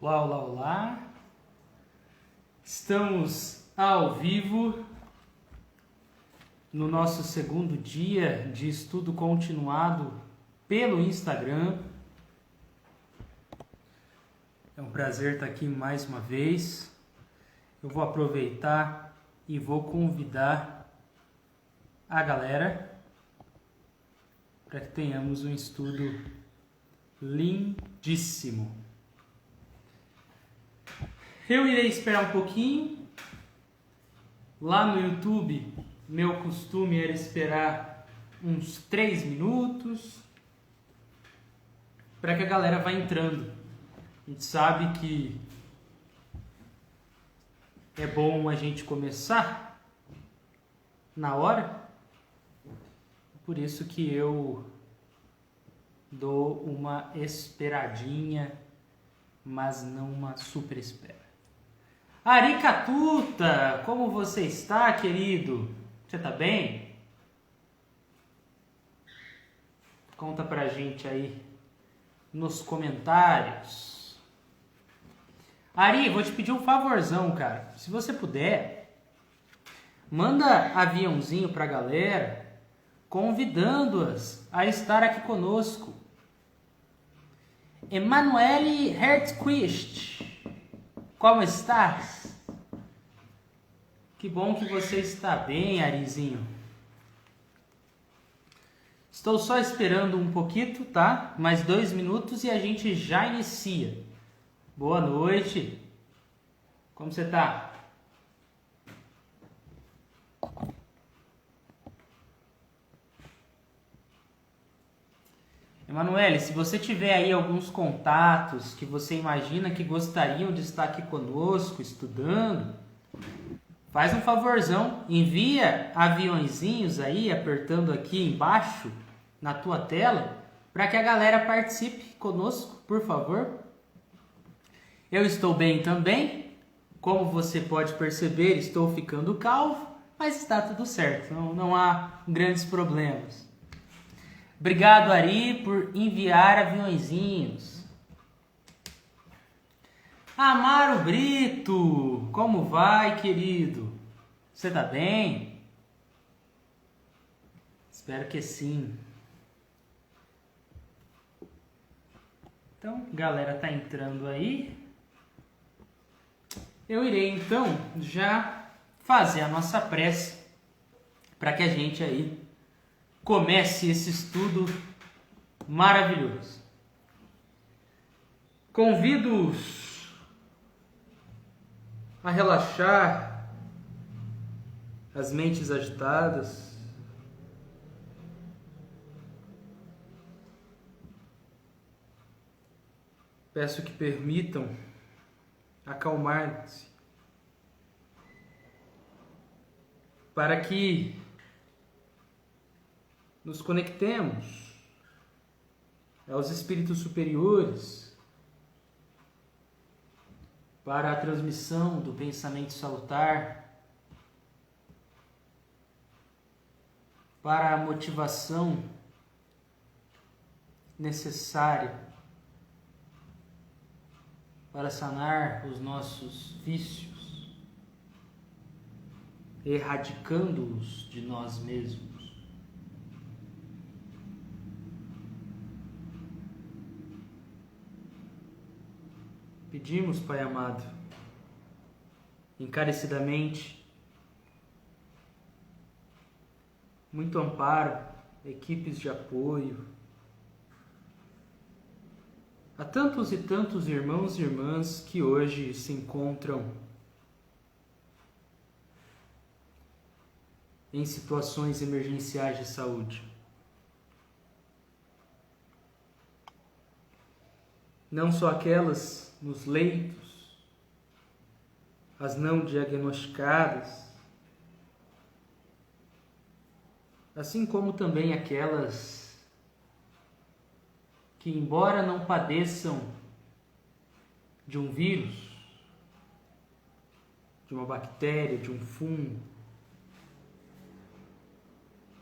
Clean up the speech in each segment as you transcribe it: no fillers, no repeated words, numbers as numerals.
Olá, olá, olá. Estamos ao vivo no nosso segundo dia de estudo continuado pelo Instagram. É um prazer estar aqui mais uma vez. Eu vou aproveitar e vou convidar a galera para que tenhamos um estudo lindíssimo. Eu irei esperar um pouquinho. Lá no YouTube, meu costume era esperar uns 3 minutos para que a galera vá entrando. A gente sabe que é bom a gente começar na hora, por isso que eu dou uma esperadinha, mas não uma super espera. Aricatuta, como você está, querido? Você tá bem? Conta pra gente aí nos comentários. Ari, vou te pedir um favorzão, cara. Se você puder, manda aviãozinho pra galera, convidando-as a estar aqui conosco. Emanuele Hertzquist, como estás? Que bom que você está bem, Arizinho. Estou só esperando um pouquinho, tá? Mais 2 minutos e a gente já inicia. Boa noite. Como você tá? Emanuele, se você tiver aí alguns contatos que você imagina que gostariam de estar aqui conosco, estudando, faz um favorzão, envia aviõezinhos aí, apertando aqui embaixo na tua tela, para que a galera participe conosco, por favor. Eu estou bem também, como você pode perceber, estou ficando calvo, mas está tudo certo, não há grandes problemas. Obrigado, Ari, por enviar aviõezinhos. Amaro Brito, como vai, querido? Você tá bem? Espero que sim. Então, galera tá entrando aí. Eu irei, então, já fazer a nossa prece para que a gente aí comece esse estudo maravilhoso. Convido-os a relaxar as mentes agitadas, peço que permitam acalmar-se para que nos conectemos aos espíritos superiores para a transmissão do pensamento salutar, para a motivação necessária para sanar os nossos vícios, erradicando-os de nós mesmos. Pedimos, Pai amado, encarecidamente, muito amparo, equipes de apoio, a tantos e tantos irmãos e irmãs que hoje se encontram em situações emergenciais de saúde. Não só aquelas nos leitos, as não diagnosticadas, assim como também aquelas que, embora não padeçam de um vírus, de uma bactéria, de um fungo,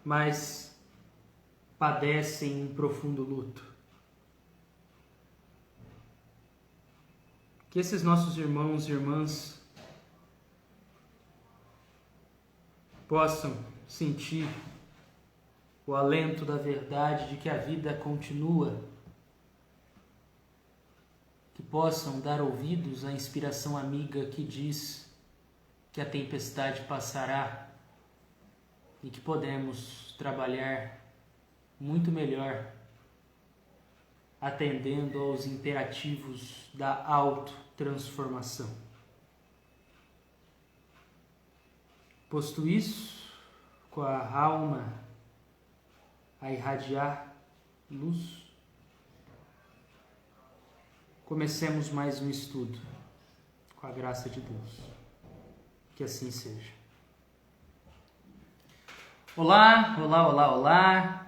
mas padecem um profundo luto. que esses nossos irmãos e irmãs possam sentir o alento da verdade de que a vida continua, que possam dar ouvidos à inspiração amiga que diz que a tempestade passará e que podemos trabalhar muito melhor atendendo aos imperativos da autotransformação. Posto isso, com a alma a irradiar luz, comecemos mais um estudo, com a graça de Deus. Que assim seja. Olá, olá, olá, olá.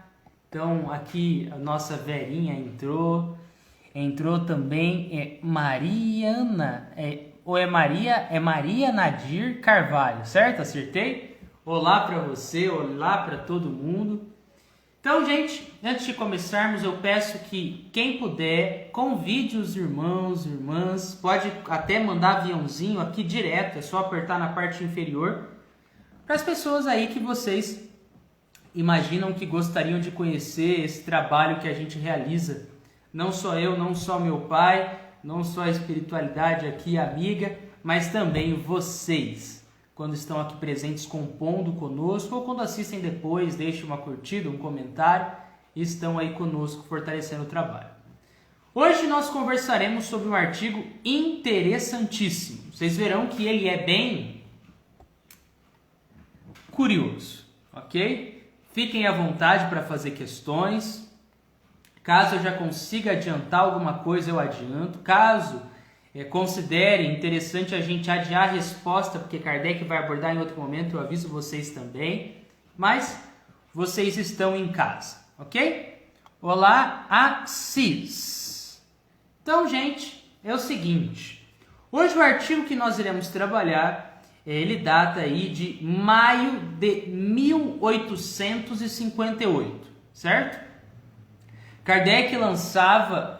Então, aqui a nossa Verinha entrou também Mariana, ou é Maria Nadir Carvalho, certo? Acertei? Olá para você, olá para todo mundo. Então, gente, antes de começarmos, eu peço que quem puder, convide os irmãos, irmãs, pode até mandar aviãozinho aqui direto, é só apertar na parte inferior, para as pessoas aí que vocês imaginam que gostariam de conhecer esse trabalho que a gente realiza. Não só eu, não só meu pai, não só a espiritualidade aqui amiga, mas também vocês, quando estão aqui presentes compondo conosco, ou quando assistem depois, deixem uma curtida, um comentário, e estão aí conosco fortalecendo o trabalho. Hoje nós conversaremos sobre um artigo interessantíssimo. Vocês verão que ele é bem curioso, ok? Fiquem à vontade para fazer questões. Caso eu já consiga adiantar alguma coisa, eu adianto. Caso considere interessante a gente adiar a resposta, porque Kardec vai abordar em outro momento, eu aviso vocês também. Mas vocês estão em casa, ok? Olá, Assis. Então, gente, é o seguinte. Hoje o artigo que nós iremos trabalhar, ele data aí de maio de 1858, certo? Kardec lançava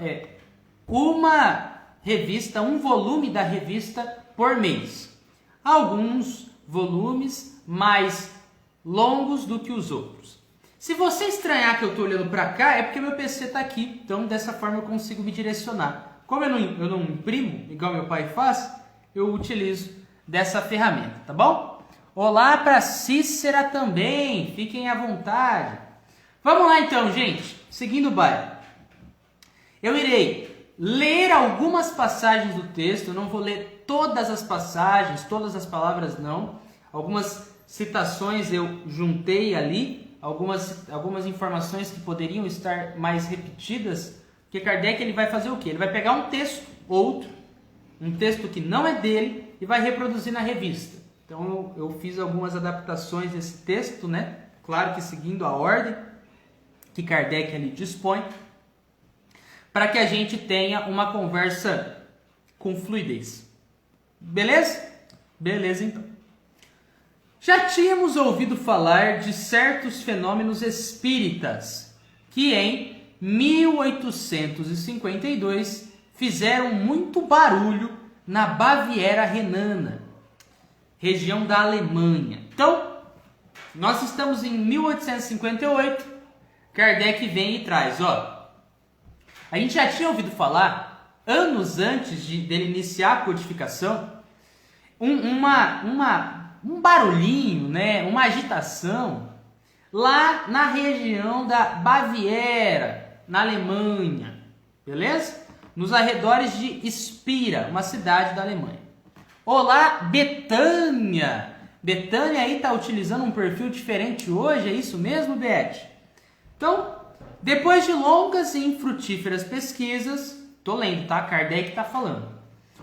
uma revista, um volume da revista por mês. Alguns volumes mais longos do que os outros. Se você estranhar que eu estou olhando para cá, é porque meu PC está aqui. Então, dessa forma, eu consigo me direcionar. Como eu não imprimo, igual meu pai faz, eu utilizo dessa ferramenta, tá bom? Olá para Cícera também, fiquem à vontade. Vamos lá então, gente, seguindo o baile. Eu irei ler algumas passagens do texto, eu não vou ler todas as passagens, todas as palavras não. Algumas citações eu juntei ali, algumas informações que poderiam estar mais repetidas, porque Kardec ele vai fazer o quê? Ele vai pegar um texto, um texto que não é dele, e vai reproduzir na revista. Então eu fiz algumas adaptações desse texto, né? Claro que seguindo a ordem que Kardec ali dispõe, para que a gente tenha uma conversa com fluidez. Beleza? Beleza, então. Já tínhamos ouvido falar de certos fenômenos espíritas que em 1852 fizeram muito barulho na Baviera Renana, região da Alemanha. Então, nós estamos em 1858, Kardec vem e traz, a gente já tinha ouvido falar, anos antes dele iniciar a codificação, um barulhinho, né, uma agitação lá na região da Baviera, na Alemanha, beleza? Nos arredores de Spira, uma cidade da Alemanha. Olá, Betânia! Betânia aí está utilizando um perfil diferente hoje, é isso mesmo, Beth? Então, depois de longas e infrutíferas pesquisas, tô lendo, tá? Kardec está falando.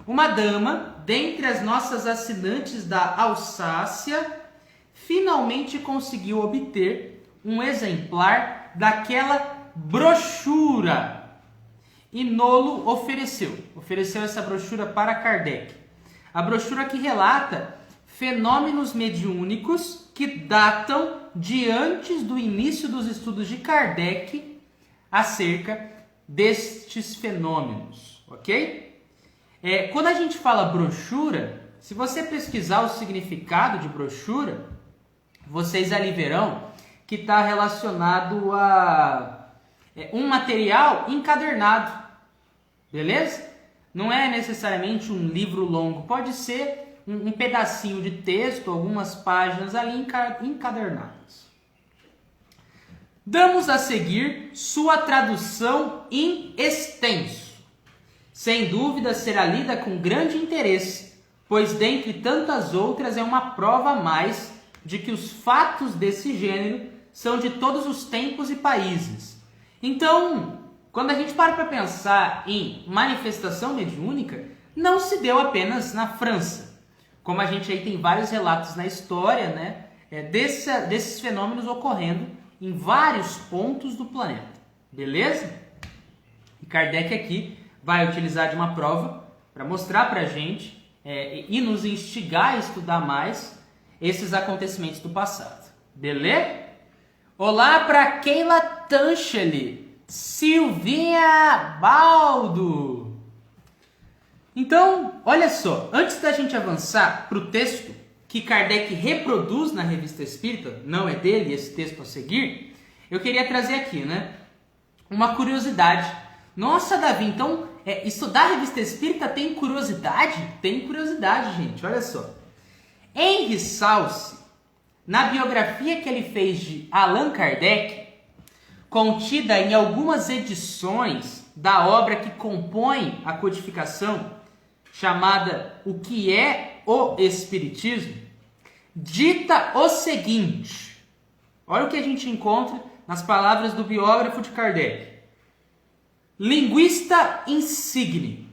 Uma dama, dentre as nossas assinantes da Alsácia, finalmente conseguiu obter um exemplar daquela brochura e Nolo ofereceu essa brochura para Kardec. A brochura que relata fenômenos mediúnicos que datam de antes do início dos estudos de Kardec acerca destes fenômenos, ok? Quando a gente fala brochura, se você pesquisar o significado de brochura, vocês ali verão que está relacionado a um material encadernado, beleza? Não é necessariamente um livro longo, pode ser um pedacinho de texto, algumas páginas ali encadernadas. Damos a seguir sua tradução em extenso. Sem dúvida será lida com grande interesse, pois dentre tantas outras é uma prova a mais de que os fatos desse gênero são de todos os tempos e países. Então, quando a gente para pensar em manifestação mediúnica, não se deu apenas na França. Como a gente aí tem vários relatos na história, né, desses fenômenos ocorrendo em vários pontos do planeta. Beleza? E Kardec aqui vai utilizar de uma prova para mostrar para a gente e nos instigar a estudar mais esses acontecimentos do passado. Beleza? Olá para Keila Tancheli, Silvinha Baldo. Então, olha só, antes da gente avançar para o texto que Kardec reproduz na Revista Espírita, não é dele esse texto a seguir, eu queria trazer aqui, né, uma curiosidade. Nossa, Davi, então estudar a Revista Espírita tem curiosidade? Tem curiosidade, gente, olha só. Henri Salce, na biografia que ele fez de Allan Kardec, contida em algumas edições da obra que compõe a codificação, chamada O que é o Espiritismo, dita o seguinte, olha o que a gente encontra nas palavras do biógrafo de Kardec. Linguista insigne,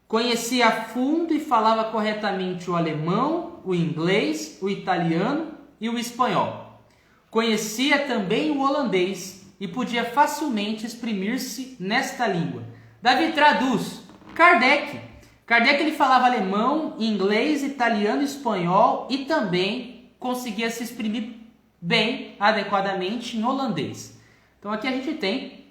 conhecia a fundo e falava corretamente o alemão, o inglês, o italiano e o espanhol. Conhecia também o holandês e podia facilmente exprimir-se nesta língua. Davi, traduz. Kardec ele falava alemão, inglês, italiano, espanhol e também conseguia se exprimir bem, adequadamente em holandês. Então aqui a gente tem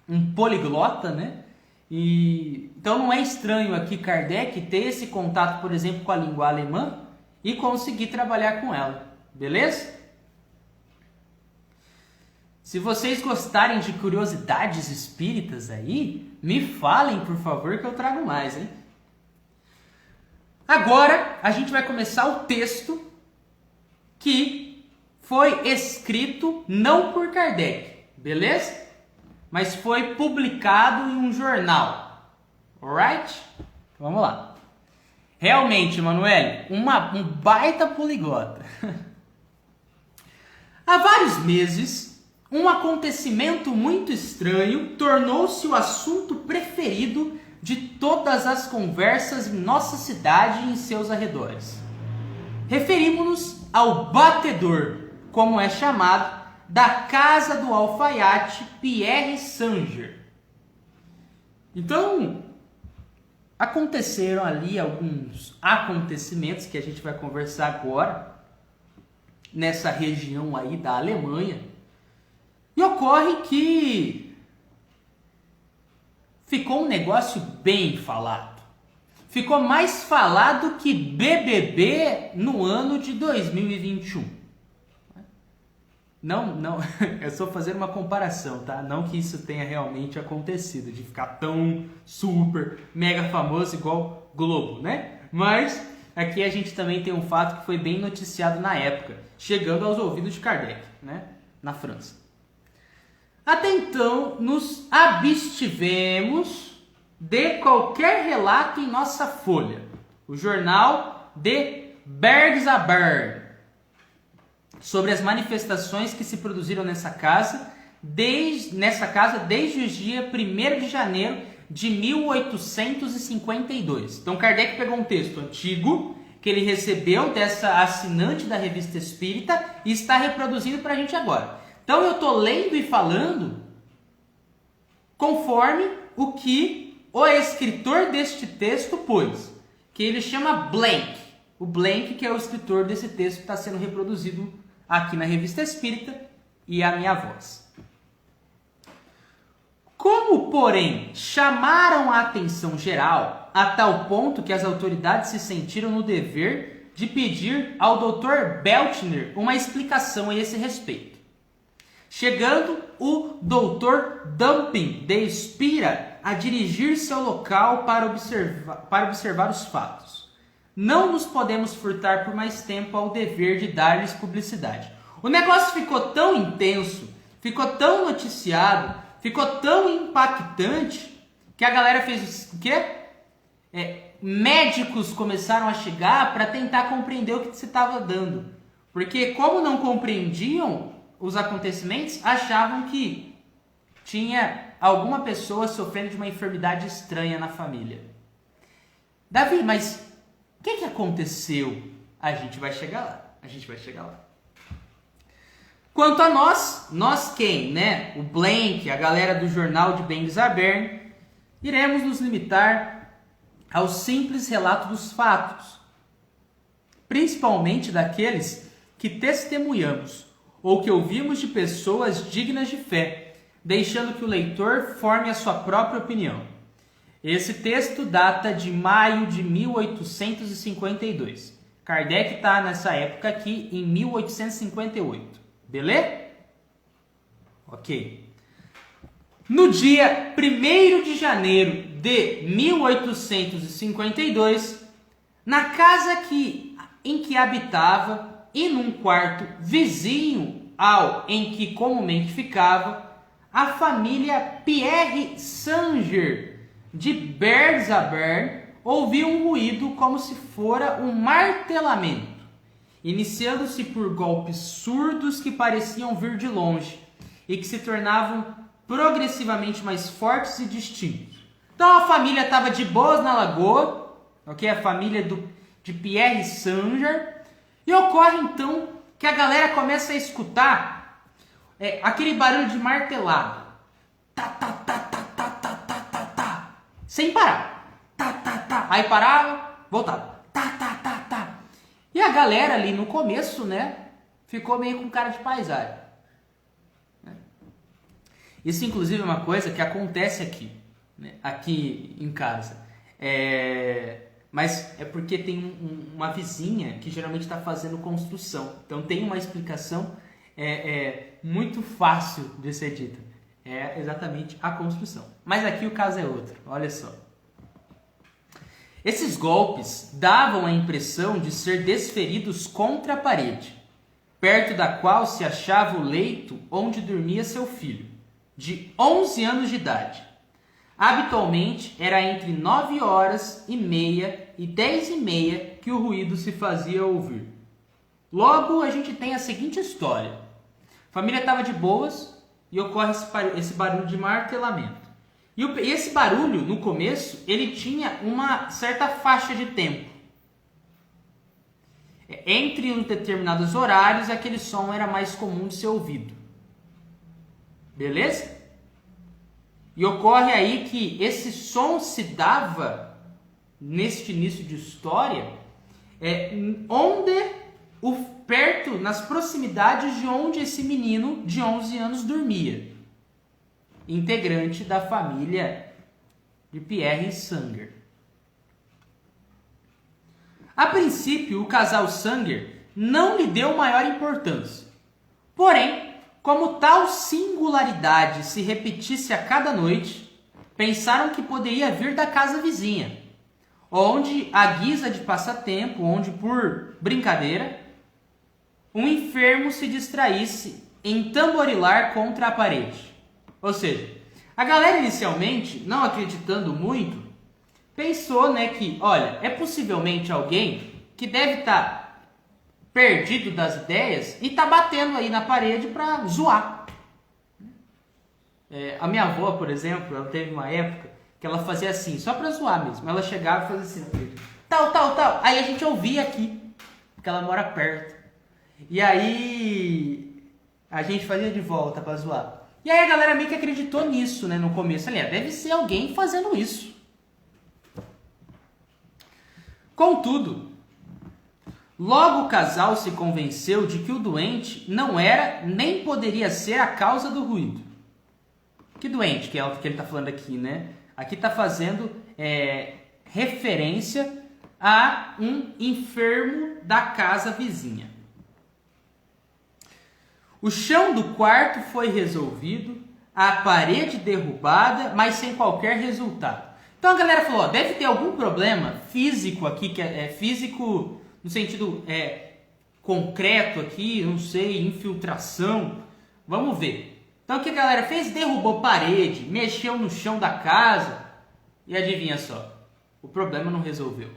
um poliglota, né? Então não é estranho aqui Kardec ter esse contato, por exemplo, com a língua alemã e conseguir trabalhar com ela. Beleza? Se vocês gostarem de curiosidades espíritas aí, me falem, por favor, que eu trago mais, hein? Agora, a gente vai começar o texto que foi escrito não por Kardec, beleza? Mas foi publicado em um jornal. Alright? Vamos lá. Realmente, Emanuele, um baita poliglota. Há vários meses, um acontecimento muito estranho tornou-se o assunto preferido de todas as conversas em nossa cidade e em seus arredores. Referimos-nos ao batedor, como é chamado, da casa do alfaiate Pierre Sanger. Então, aconteceram ali alguns acontecimentos que a gente vai conversar agora, nessa região aí da Alemanha, e ocorre que ficou um negócio bem falado. Ficou mais falado que BBB no ano de 2021. Não, eu só fazer uma comparação, tá? Não que isso tenha realmente acontecido, de ficar tão super, mega famoso igual Globo, né? Mas aqui a gente também tem um fato que foi bem noticiado na época, chegando aos ouvidos de Kardec, né? Na França. Até então, nos abstivemos de qualquer relato em nossa folha, o jornal de Bergs a Berg, sobre as manifestações que se produziram nessa casa desde os dias 1º de janeiro de 1852. Então Kardec pegou um texto antigo que ele recebeu dessa assinante da Revista Espírita e está reproduzindo para a gente agora. Então eu estou lendo e falando conforme o que o escritor deste texto pôs, que ele chama Blank. O Blank que é o escritor desse texto que está sendo reproduzido aqui na Revista Espírita e a minha voz. Como, porém, chamaram a atenção geral a tal ponto que as autoridades se sentiram no dever de pedir ao Dr. Beltner uma explicação a esse respeito. Chegando o Dr. Dumping de Spira a dirigir-se ao local para observar os fatos. Não nos podemos furtar por mais tempo ao dever de dar-lhes publicidade. O negócio ficou tão intenso, ficou tão noticiado, ficou tão impactante que a galera fez o quê? Médicos começaram a chegar para tentar compreender o que se estava dando. Porque como não compreendiam os acontecimentos, achavam que tinha alguma pessoa sofrendo de uma enfermidade estranha na família. Davi, mas o que aconteceu? A gente vai chegar lá. Quanto a nós quem, né? O Blank, a galera do jornal de Ben Zabern, iremos nos limitar ao simples relato dos fatos, principalmente daqueles que testemunhamos ou que ouvimos de pessoas dignas de fé, deixando que o leitor forme a sua própria opinião. Esse texto data de maio de 1852. Kardec está nessa época aqui em 1858. Beleza? Ok. No dia 1º de janeiro de 1852, na casa em que habitava e num quarto vizinho ao em que comumente ficava, a família Pierre Sanger de Berzabern ouviu um ruído como se fora um martelamento, iniciando-se por golpes surdos que pareciam vir de longe e que se tornavam progressivamente mais fortes e distintos. Então a família estava de boas na lagoa, ok? A família de Pierre Sanger, e ocorre então que a galera começa a escutar aquele barulho de martelada, tá, tá, tá, tá, tá, tá, tá, tá, tá, sem parar, tá, tá, tá, aí parava, voltava, tá, tá, tá, tá. E a galera ali no começo, né, ficou meio com cara de paisagem. Isso, inclusive, é uma coisa que acontece aqui, né, aqui em casa. Mas é porque tem uma vizinha que geralmente está fazendo construção. Então tem uma explicação muito fácil de ser dita. É exatamente a construção. Mas aqui o caso é outro. Olha só. Esses golpes davam a impressão de ser desferidos contra a parede, perto da qual se achava o leito onde dormia seu filho, de 11 anos de idade. Habitualmente era entre 9h30 e 10h30 que o ruído se fazia ouvir. Logo a gente tem a seguinte história. A família estava de boas e ocorre esse barulho de martelamento. E esse barulho, no começo, ele tinha uma certa faixa de tempo. Entre uns determinados horários, aquele som era mais comum de ser ouvido. Beleza? E ocorre aí que esse som se dava, neste início de história, nas proximidades de onde esse menino de 11 anos dormia, integrante da família de Pierre Sanger. A princípio, o casal Sanger não lhe deu maior importância. Porém, como tal singularidade se repetisse a cada noite, pensaram que poderia vir da casa vizinha, onde, à guisa de passatempo, onde por brincadeira, um enfermo se distraísse em tamborilar contra a parede. Ou seja, a galera inicialmente, não acreditando muito, pensou, né, que, olha, é possivelmente alguém que deve estar perdido das ideias e tá batendo aí na parede para zoar. A minha avó, por exemplo, ela teve uma época que ela fazia assim, só para zoar mesmo. Ela chegava e fazia assim, tal, tal, tal. Aí a gente ouvia aqui, porque ela mora perto. E aí a gente fazia de volta para zoar. E aí a galera meio que acreditou nisso, né, no começo. Ali, deve ser alguém fazendo isso. Contudo, logo o casal se convenceu de que o doente não era nem poderia ser a causa do ruído. Que doente, que é o que ele está falando aqui, né? Aqui está fazendo referência a um enfermo da casa vizinha. O chão do quarto foi resolvido, a parede derrubada, mas sem qualquer resultado. Então a galera falou, ó, deve ter algum problema físico aqui, que é físico no sentido concreto aqui, não sei, infiltração. Vamos ver. Então o que a galera fez? Derrubou parede, mexeu no chão da casa e adivinha só, o problema não resolveu.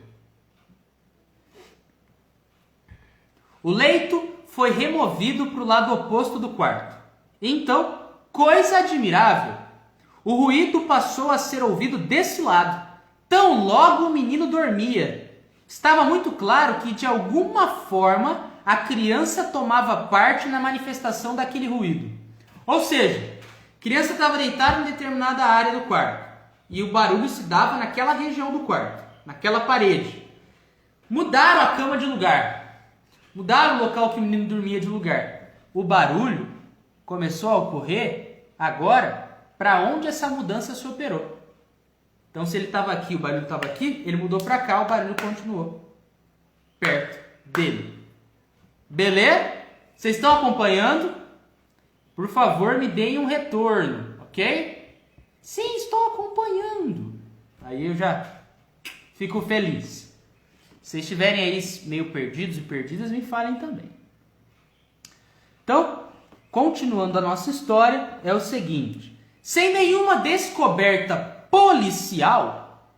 O leito foi removido para o lado oposto do quarto. Então, coisa admirável, o ruído passou a ser ouvido desse lado. Tão logo o menino dormia. Estava muito claro que, de alguma forma, a criança tomava parte na manifestação daquele ruído. Ou seja, a criança estava deitada em determinada área do quarto e o barulho se dava naquela região do quarto, naquela parede. Mudaram a cama de lugar. Mudaram o local que o menino dormia de lugar. O barulho começou a ocorrer agora para onde essa mudança se operou. Então, se ele estava aqui, o barulho estava aqui, ele mudou para cá, o barulho continuou perto dele. Beleza? Vocês estão acompanhando? Por favor, me deem um retorno, ok? Sim, estou acompanhando. Aí eu já fico feliz. Se vocês estiverem aí meio perdidos e perdidas, me falem também. Então, continuando a nossa história, é o seguinte. Sem nenhuma descoberta policial,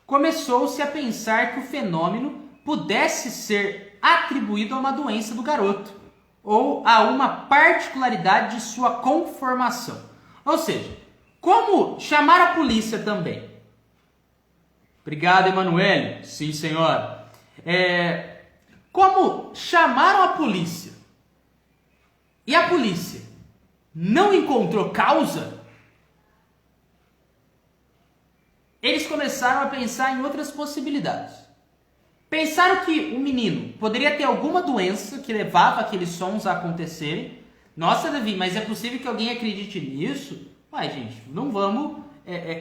começou-se a pensar que o fenômeno pudesse ser atribuído a uma doença do garoto ou a uma particularidade de sua conformação. Ou seja, como chamar a polícia também? Obrigado, Emanuele. Sim, senhora. Como chamaram a polícia e a polícia não encontrou causa, eles começaram a pensar em outras possibilidades. Pensaram que o menino poderia ter alguma doença que levava aqueles sons a acontecerem. Nossa, Davi, mas é possível que alguém acredite nisso? Mas, gente, não vamos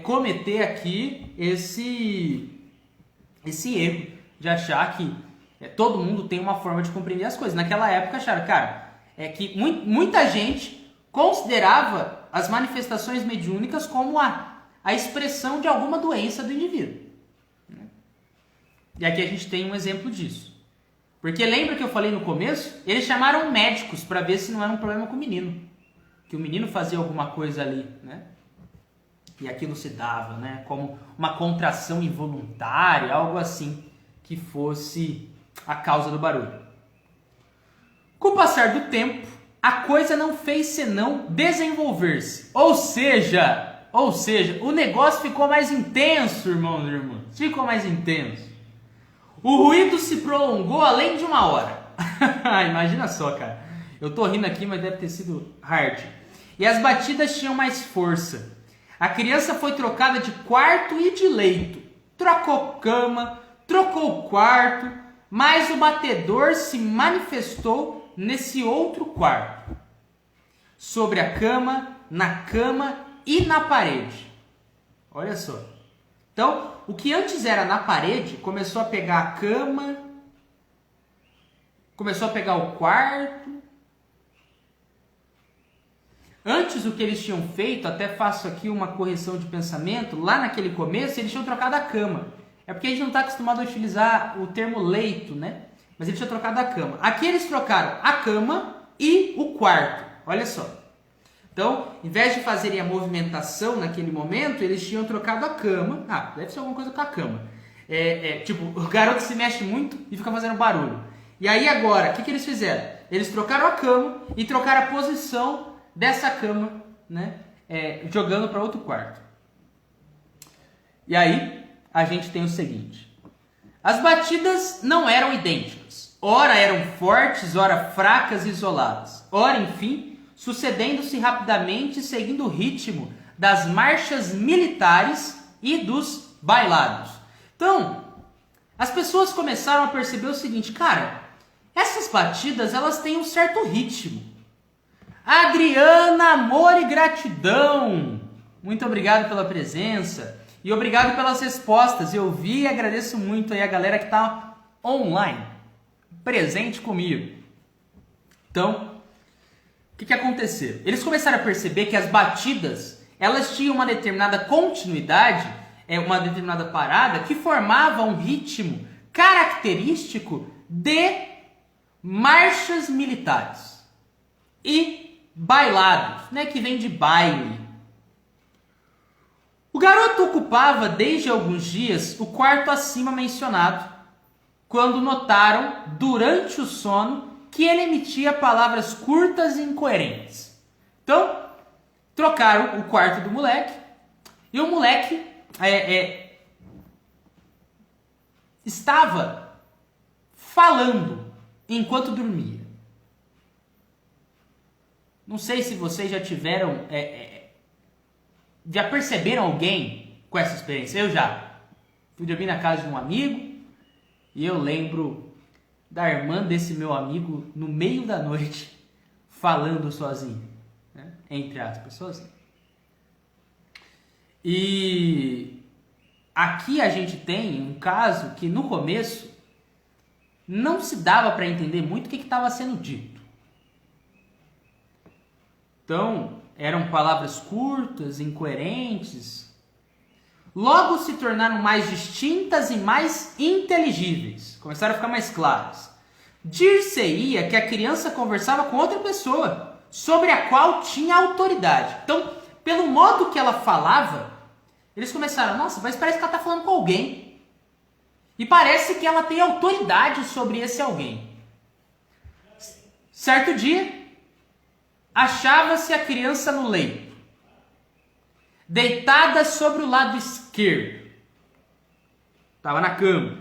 cometer aqui esse erro de achar que todo mundo tem uma forma de compreender as coisas. Naquela época acharam, cara, que muita gente considerava as manifestações mediúnicas como a expressão de alguma doença do indivíduo. E aqui a gente tem um exemplo disso. Porque lembra que eu falei no começo? Eles chamaram médicos para ver se não era um problema com o menino. Que o menino fazia alguma coisa ali, né? E aquilo se dava, né? Como uma contração involuntária, algo assim, que fosse a causa do barulho. Com o passar do tempo, a coisa não fez senão desenvolver-se. Ou seja, o negócio ficou mais intenso, irmãos e irmãs. Ficou mais intenso. O ruído se prolongou além de 1 hora. Imagina só, cara. Eu tô rindo aqui, mas deve ter sido hard. E as batidas tinham mais força. A criança foi trocada de quarto e de leito. Trocou cama, trocou quarto, mas o batedor se manifestou nesse outro quarto. Sobre a cama, na cama e na parede. Olha só. Então, o que antes era na parede, começou a pegar a cama, começou a pegar o quarto. Antes, o que eles tinham feito, até faço aqui uma correção de pensamento, lá naquele começo, eles tinham trocado a cama. É porque a gente não está acostumado a utilizar o termo leito, né? Mas eles tinham trocado a cama. Aqui eles trocaram a cama e o quarto. Olha só. Então, em vez de fazerem a movimentação naquele momento, eles tinham trocado a cama. Ah, deve ser alguma coisa com a cama. Tipo, o garoto se mexe muito e fica fazendo barulho. E aí agora, o que eles fizeram? Eles trocaram a cama e trocaram a posição dessa cama, né? Jogando para outro quarto. E aí, a gente tem o seguinte. As batidas não eram idênticas. Ora eram fortes, ora fracas e isoladas. Ora, enfim, sucedendo-se rapidamente, seguindo o ritmo das marchas militares e dos bailados. Então, as pessoas começaram a perceber o seguinte, cara, essas batidas, elas têm um certo ritmo. Adriana, amor e gratidão. Muito obrigado pela presença e obrigado pelas respostas. Eu vi e agradeço muito aí a galera que está online, presente comigo. Então, o que aconteceu? Eles começaram a perceber que as batidas, elas tinham uma determinada continuidade, uma determinada parada que formava um ritmo característico de marchas militares e bailados, né, que vem de baile. O garoto ocupava desde alguns dias o quarto acima mencionado, quando notaram, durante o sono, que ele emitia palavras curtas e incoerentes. Então, trocaram o quarto do moleque, e o moleque estava falando enquanto dormia. Não sei se vocês já tiveram... já perceberam alguém com essa experiência? Eu já. Fui dormir na casa de um amigo e eu lembro da irmã desse meu amigo no meio da noite falando sozinho, né? Entre as pessoas. E aqui a gente tem um caso que no começo não se dava para entender muito o que estava sendo dito. Então, eram palavras curtas, incoerentes. Logo se tornaram mais distintas e mais inteligíveis. Começaram a ficar mais claras. Dir-se-ia que a criança conversava com outra pessoa, sobre a qual tinha autoridade. Então, pelo modo que ela falava, eles começaram, nossa, mas parece que ela está falando com alguém. E parece que ela tem autoridade sobre esse alguém. Certo dia, achava-se a criança no leito, deitada sobre o lado esquerdo. Estava na cama,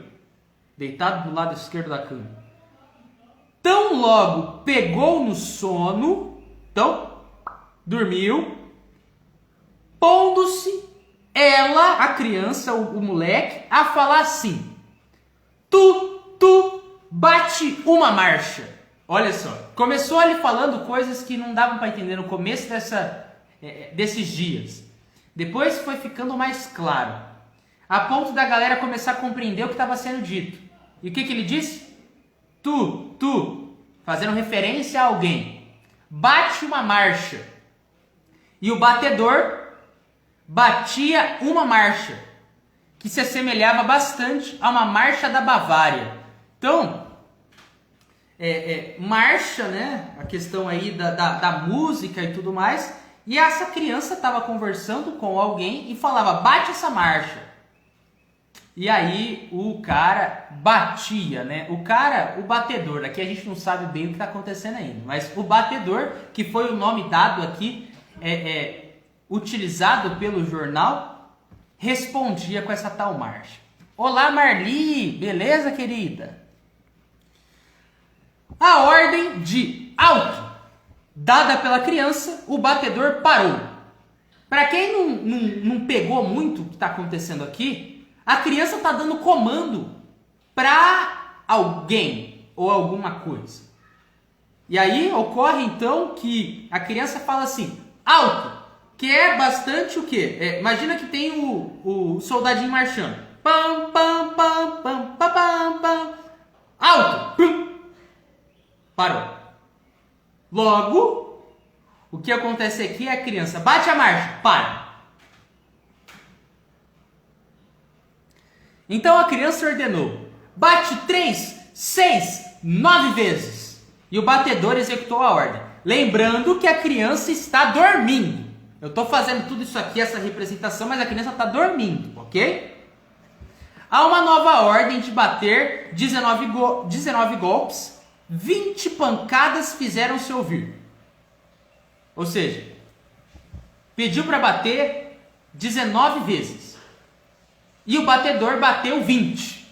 deitado do lado esquerdo da cama. Tão logo pegou no sono, então, dormiu, pondo-se ela, a criança, o moleque, a falar assim, tu, bate uma marcha. Olha só, começou ele falando coisas que não davam para entender no começo desses dias. Depois foi ficando mais claro, a ponto da galera começar a compreender o que estava sendo dito. E o que ele disse? Tu, fazendo referência a alguém. Bate uma marcha. E o batedor batia uma marcha, que se assemelhava bastante a uma marcha da Bavária. Então, marcha, né? A questão aí da música e tudo mais. E essa criança estava conversando com alguém e falava, bate essa marcha. E aí o cara batia, né? O batedor, aqui a gente não sabe bem o que está acontecendo ainda. Mas o batedor, que foi o nome dado aqui, utilizado pelo jornal, respondia com essa tal marcha. Olá, Marli! Beleza, querida? A ordem de alto, dada pela criança, o batedor parou. Para quem não pegou muito o que está acontecendo aqui, a criança está dando comando para alguém ou alguma coisa. E aí ocorre então que a criança fala assim, alto, que é bastante o quê? Imagina que tem o soldadinho marchando. Pam, pam, pam, pam, pam, pam, pam. Alto! Pum. Parou. Logo, o que acontece aqui é a criança bate a marcha, para. Então a criança ordenou, bate 3, 6, 9 vezes. E o batedor executou a ordem. Lembrando que a criança está dormindo. Eu estou fazendo tudo isso aqui, essa representação, mas a criança está dormindo, ok? Há uma nova ordem de bater 19 golpes, 20 pancadas fizeram-se ouvir. Ou seja, pediu para bater 19 vezes. E o batedor bateu 20.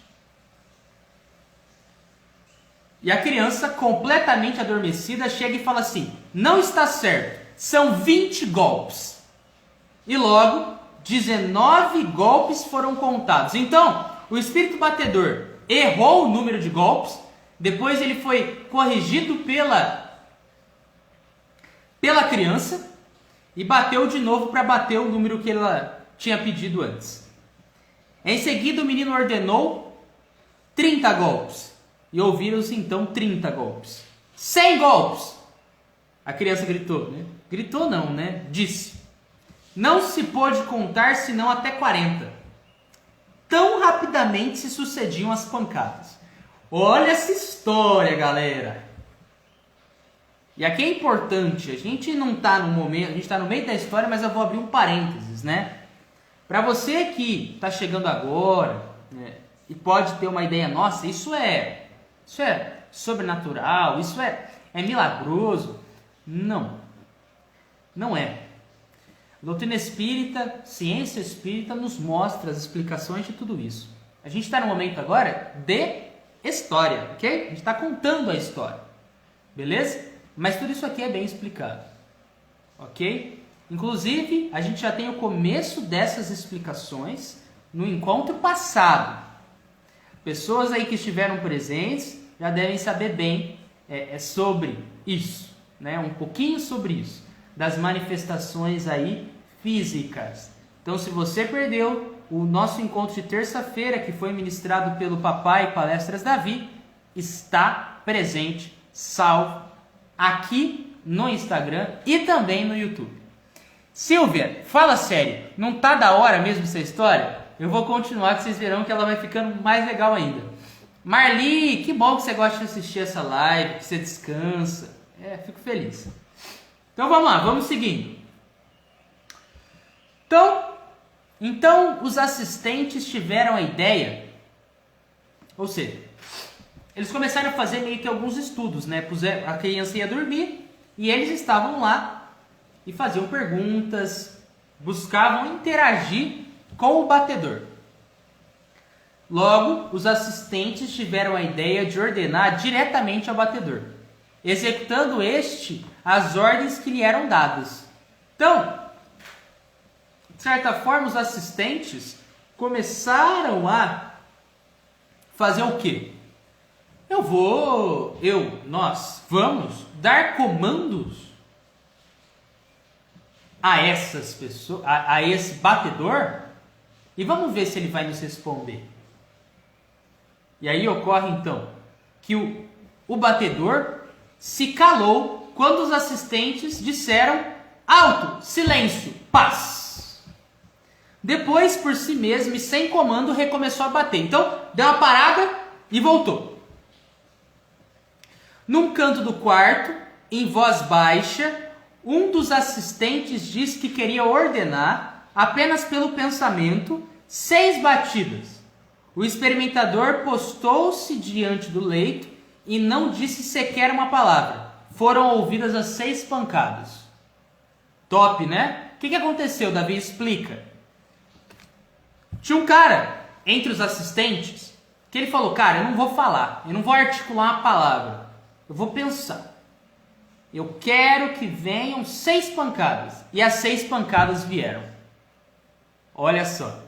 E a criança, completamente adormecida, chega e fala assim, não está certo, são 20 golpes. E logo, 19 golpes foram contados. Então, o espírito batedor errou o número de golpes, depois ele foi corrigido pela criança, e bateu de novo para bater o número que ela tinha pedido antes. Em seguida, o menino ordenou 30 golpes. E ouviram-se então 30 golpes. 100 golpes! A criança gritou, né? Gritou não, né? Disse. Não se pôde contar senão até 40. Tão rapidamente se sucediam as pancadas. Olha essa história, galera! E aqui é importante, a gente não está no momento, a gente está no meio da história, mas eu vou abrir um parênteses, né? Para você que está chegando agora, né, e pode ter uma ideia, nossa, isso é sobrenatural, isso é milagroso. Não, não é. A doutrina espírita, ciência espírita nos mostra as explicações de tudo isso. A gente está no momento agora de história, ok? A gente está contando a história, beleza? Mas tudo isso aqui é bem explicado, ok? Inclusive, a gente já tem o começo dessas explicações no encontro passado. Pessoas aí que estiveram presentes já devem saber bem sobre isso, né? Um pouquinho sobre isso, das manifestações aí físicas. Então, se você perdeu o nosso encontro de terça-feira, que foi ministrado pelo Papai Palestras Davi, está presente, salvo, aqui no Instagram e também no YouTube. Silvia, fala sério, não tá da hora mesmo essa história? Eu vou continuar que vocês verão que ela vai ficando mais legal ainda. Marli, que bom que você gosta de assistir essa live, que você descansa. Fico feliz. Então vamos lá, vamos seguindo. Então os assistentes tiveram a ideia, ou seja, eles começaram a fazer meio que alguns estudos, né? A criança ia dormir e eles estavam lá e faziam perguntas, buscavam interagir com o batedor. Logo, os assistentes tiveram a ideia de ordenar diretamente ao batedor, executando este as ordens que lhe eram dadas. Então, de certa forma, os assistentes começaram a fazer o quê? Nós vamos dar comandos a essas pessoas, a esse batedor, e vamos ver se ele vai nos responder. E aí ocorre então que o batedor se calou quando os assistentes disseram: alto, silêncio, paz. Depois, por si mesmo e sem comando, recomeçou a bater. Então, deu uma parada e voltou. Num canto do quarto, em voz baixa, um dos assistentes disse que queria ordenar, apenas pelo pensamento, 6 batidas. O experimentador postou-se diante do leito e não disse sequer uma palavra. Foram ouvidas as 6 pancadas. Top, né? O que aconteceu? Davi explica. Tinha um cara entre os assistentes que ele falou: cara, eu não vou falar, eu não vou articular uma palavra, eu vou pensar. Eu quero que venham 6 pancadas. E as 6 pancadas vieram. Olha só.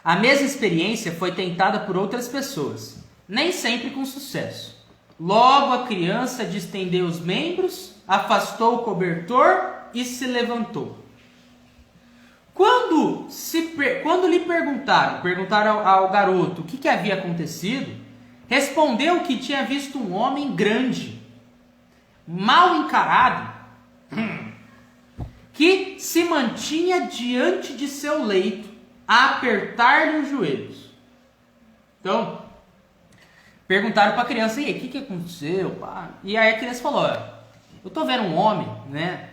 A mesma experiência foi tentada por outras pessoas, nem sempre com sucesso. Logo a criança distendeu os membros, afastou o cobertor e se levantou. Quando lhe perguntaram ao garoto o que havia acontecido, respondeu que tinha visto um homem grande, mal encarado, que se mantinha diante de seu leito a apertar-lhe os joelhos. Então, perguntaram para a criança: e aí, o que aconteceu? Pá? E aí a criança falou: eu estou vendo um homem, né?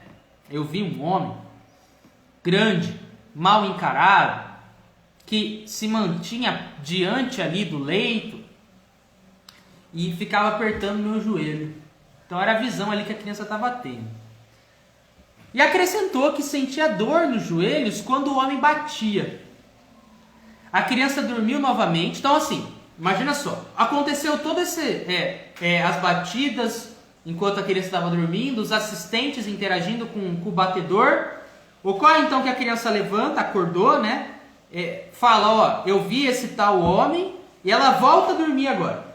Eu vi um homem grande, mal encarado, que se mantinha diante ali do leito e ficava apertando meu joelho. Então era a visão ali que a criança estava tendo. E acrescentou que sentia dor nos joelhos quando o homem batia. A criança dormiu novamente. Então assim, imagina só, aconteceu todo as batidas enquanto a criança estava dormindo, os assistentes interagindo com o batedor. Ocorre então que a criança levanta, acordou, né? Fala: ó, eu vi esse tal homem, e ela volta a dormir agora.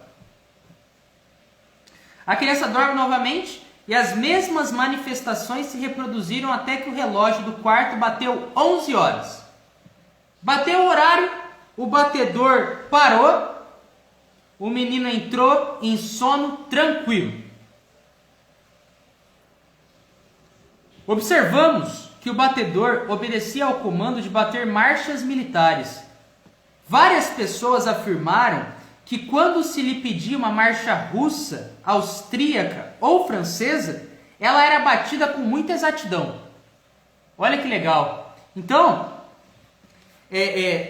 A criança dorme novamente e as mesmas manifestações se reproduziram até que o relógio do quarto bateu 11 horas. Bateu o horário, o batedor parou, o menino entrou em sono tranquilo. Observamos que o batedor obedecia ao comando de bater marchas militares. Várias pessoas afirmaram que quando se lhe pedia uma marcha russa, austríaca ou francesa, ela era batida com muita exatidão. Olha que legal. Então,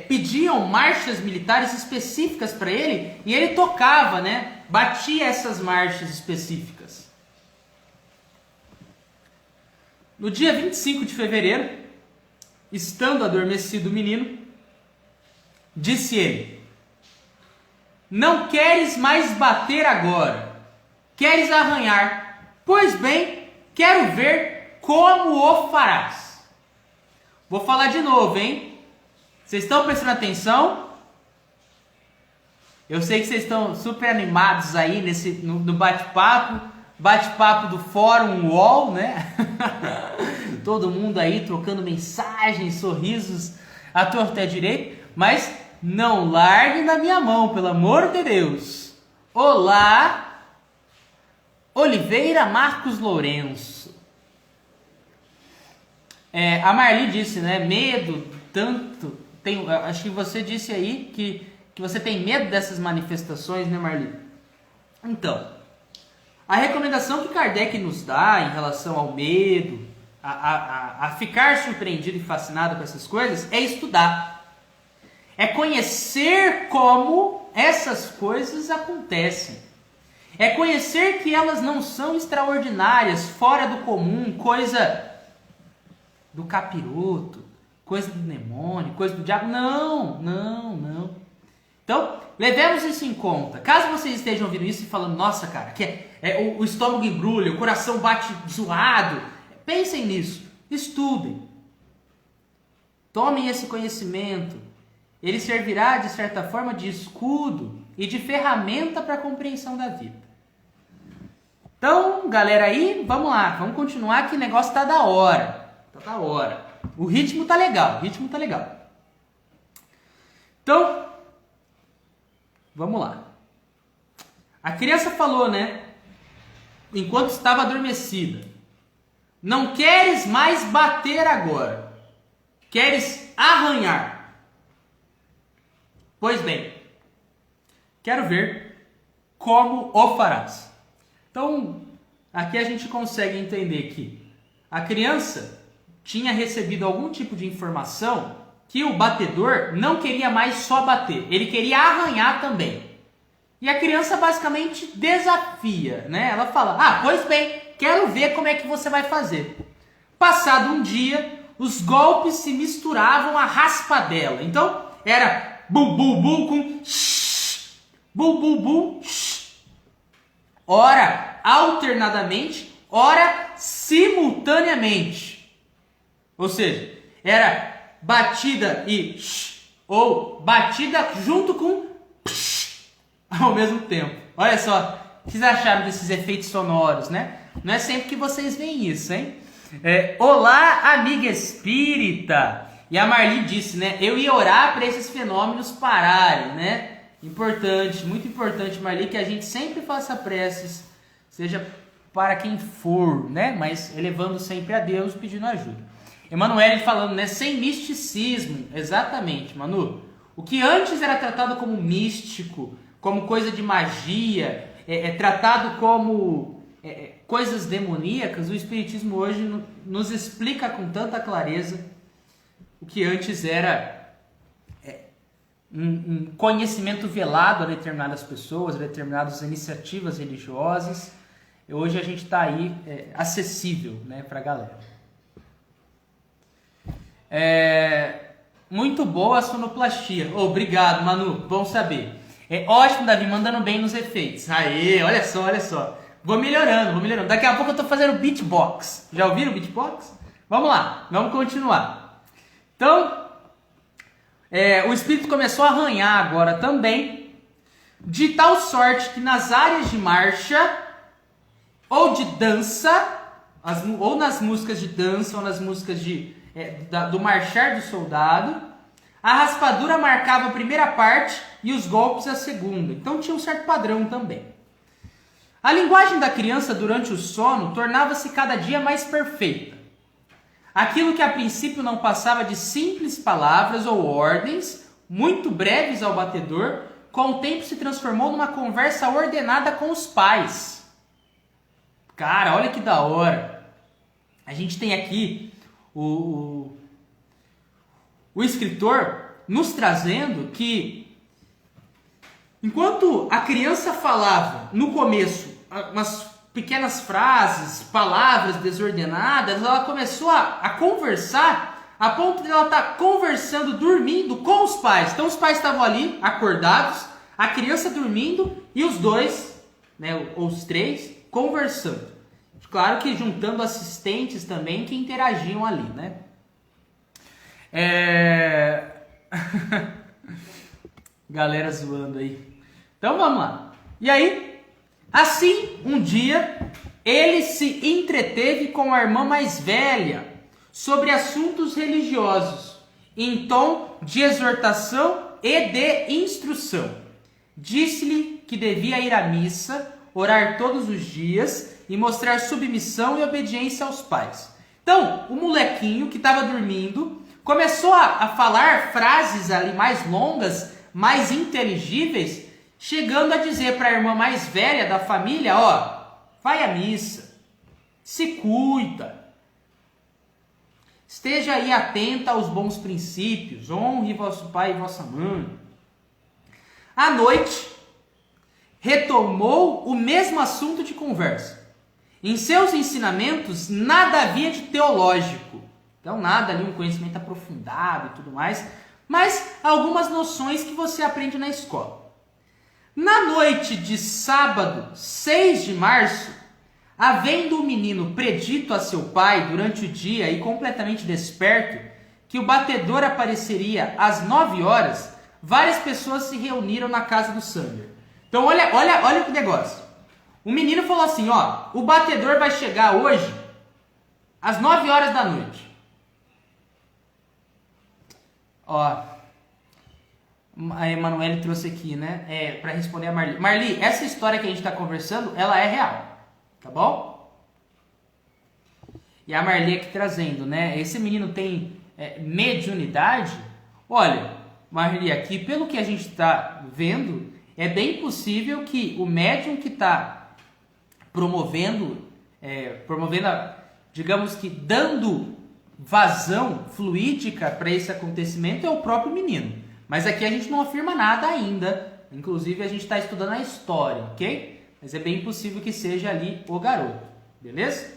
pediam marchas militares específicas para ele e ele tocava, né? Batia essas marchas específicas. No dia 25 de fevereiro, estando adormecido o menino, disse ele: não queres mais bater agora, queres arranhar. Pois bem, quero ver como o farás. Vou falar de novo, hein? Vocês estão prestando atenção? Eu sei que vocês estão super animados aí no bate-papo do Fórum UOL, né? Todo mundo aí trocando mensagens, sorrisos à torta e à direita, mas não largue da minha mão, pelo amor de Deus. Olá, Oliveira Marcos Lourenço. A Marli disse, né? Medo, tanto. Acho que você disse aí que você tem medo dessas manifestações, né, Marli? Então, a recomendação que Kardec nos dá em relação ao medo, a ficar surpreendido e fascinado com essas coisas, é estudar. É conhecer como essas coisas acontecem. É conhecer que elas não são extraordinárias, fora do comum, coisa do capiroto, coisa do demônio, coisa do diabo. Não. Então, levemos isso em conta. Caso vocês estejam ouvindo isso e falando, nossa, cara, que o estômago embrulha, o coração bate zoado, pensem nisso, estudem. Tomem esse conhecimento. Ele servirá, de certa forma, de escudo e de ferramenta para a compreensão da vida. Então, galera, aí, vamos lá. Vamos continuar que o negócio tá da hora. Tá da hora. O ritmo tá legal. Então, vamos lá. A criança falou, né? Enquanto estava adormecida. Não queres mais bater agora. Queres arranhar. Pois bem, quero ver como o farás. Então, aqui a gente consegue entender que a criança tinha recebido algum tipo de informação que o batedor não queria mais só bater, ele queria arranhar também. E a criança basicamente desafia, né? Ela fala, pois bem, quero ver como é que você vai fazer. Passado um dia, os golpes se misturavam à raspadela. Então, era bum, bum, bum, com shh, bum, bum, bum, shh. Ora alternadamente, ora simultaneamente. Ou seja, era batida e shh, ou batida junto com psh, ao mesmo tempo. Olha só, o que vocês acharam desses efeitos sonoros, né? Não é sempre que vocês veem isso, hein? Olá, amiga espírita! E a Marli disse, né? Eu ia orar para esses fenômenos pararem, né? Importante, muito importante, Marli, que a gente sempre faça preces, seja para quem for, né? Mas elevando sempre a Deus, pedindo ajuda. Emanuele falando, né? Sem misticismo. Exatamente, Manu. O que antes era tratado como místico, como coisa de magia, tratado como coisas demoníacas, o Espiritismo hoje nos explica com tanta clareza o que antes era um conhecimento velado a determinadas pessoas, a determinadas iniciativas religiosas. Hoje a gente está aí acessível, né, para a galera. Muito boa a sonoplastia. Obrigado, Manu. Bom saber. Ótimo, Davi, mandando bem nos efeitos. Aê, olha só. Vou melhorando. Daqui a pouco eu estou fazendo beatbox. Já ouviram beatbox? Vamos lá, vamos continuar. Então, o espírito começou a arranhar agora também, de tal sorte que nas áreas de marcha ou de dança, ou nas músicas de dança, ou nas músicas do marchar do soldado. A raspadura marcava a primeira parte e os golpes a segunda. Então tinha um certo padrão também. A linguagem da criança durante o sono tornava-se cada dia mais perfeita. Aquilo que a princípio não passava de simples palavras ou ordens, muito breves ao batedor, com o tempo se transformou numa conversa ordenada com os pais. Cara, olha que da hora. A gente tem aqui o escritor nos trazendo que, enquanto a criança falava no começo umas pequenas frases, palavras desordenadas, ela começou a conversar a ponto de ela estar conversando, dormindo com os pais. Então os pais estavam ali acordados, a criança dormindo e os dois, né, ou os três, conversando. Claro que juntando assistentes também que interagiam ali, né? Galera zoando aí. Então vamos lá. E aí, assim, um dia, ele se entreteve com a irmã mais velha sobre assuntos religiosos, em tom de exortação e de instrução. Disse-lhe que devia ir à missa, orar todos os dias e mostrar submissão e obediência aos pais. Então, o molequinho que estava dormindo começou a falar frases ali mais longas, mais inteligíveis, chegando a dizer para a irmã mais velha da família, ó, vai à missa, se cuida, esteja aí atenta aos bons princípios, honre vosso pai e vossa mãe. À noite, retomou o mesmo assunto de conversa. Em seus ensinamentos, nada havia de teológico. Então, nada ali, um conhecimento aprofundado e tudo mais, mas algumas noções que você aprende na escola. Na noite de sábado, 6 de março, havendo o menino predito a seu pai durante o dia e completamente desperto, que o batedor apareceria às 9 horas, várias pessoas se reuniram na casa do Sander. Então, olha que negócio. O menino falou assim, ó, o batedor vai chegar hoje às 9 horas da noite. Ó, a Emanuele trouxe aqui, né, para responder a Marli. Marli, essa história que a gente está conversando, ela é real, tá bom? E a Marli aqui trazendo, né, esse menino tem mediunidade? Olha, Marli, aqui, pelo que a gente está vendo, é bem possível que o médium que está promovendo, digamos que dando vazão fluídica para esse acontecimento é o próprio menino. Mas aqui a gente não afirma nada ainda. Inclusive a gente está estudando a história, ok? Mas é bem possível que seja ali o garoto, beleza?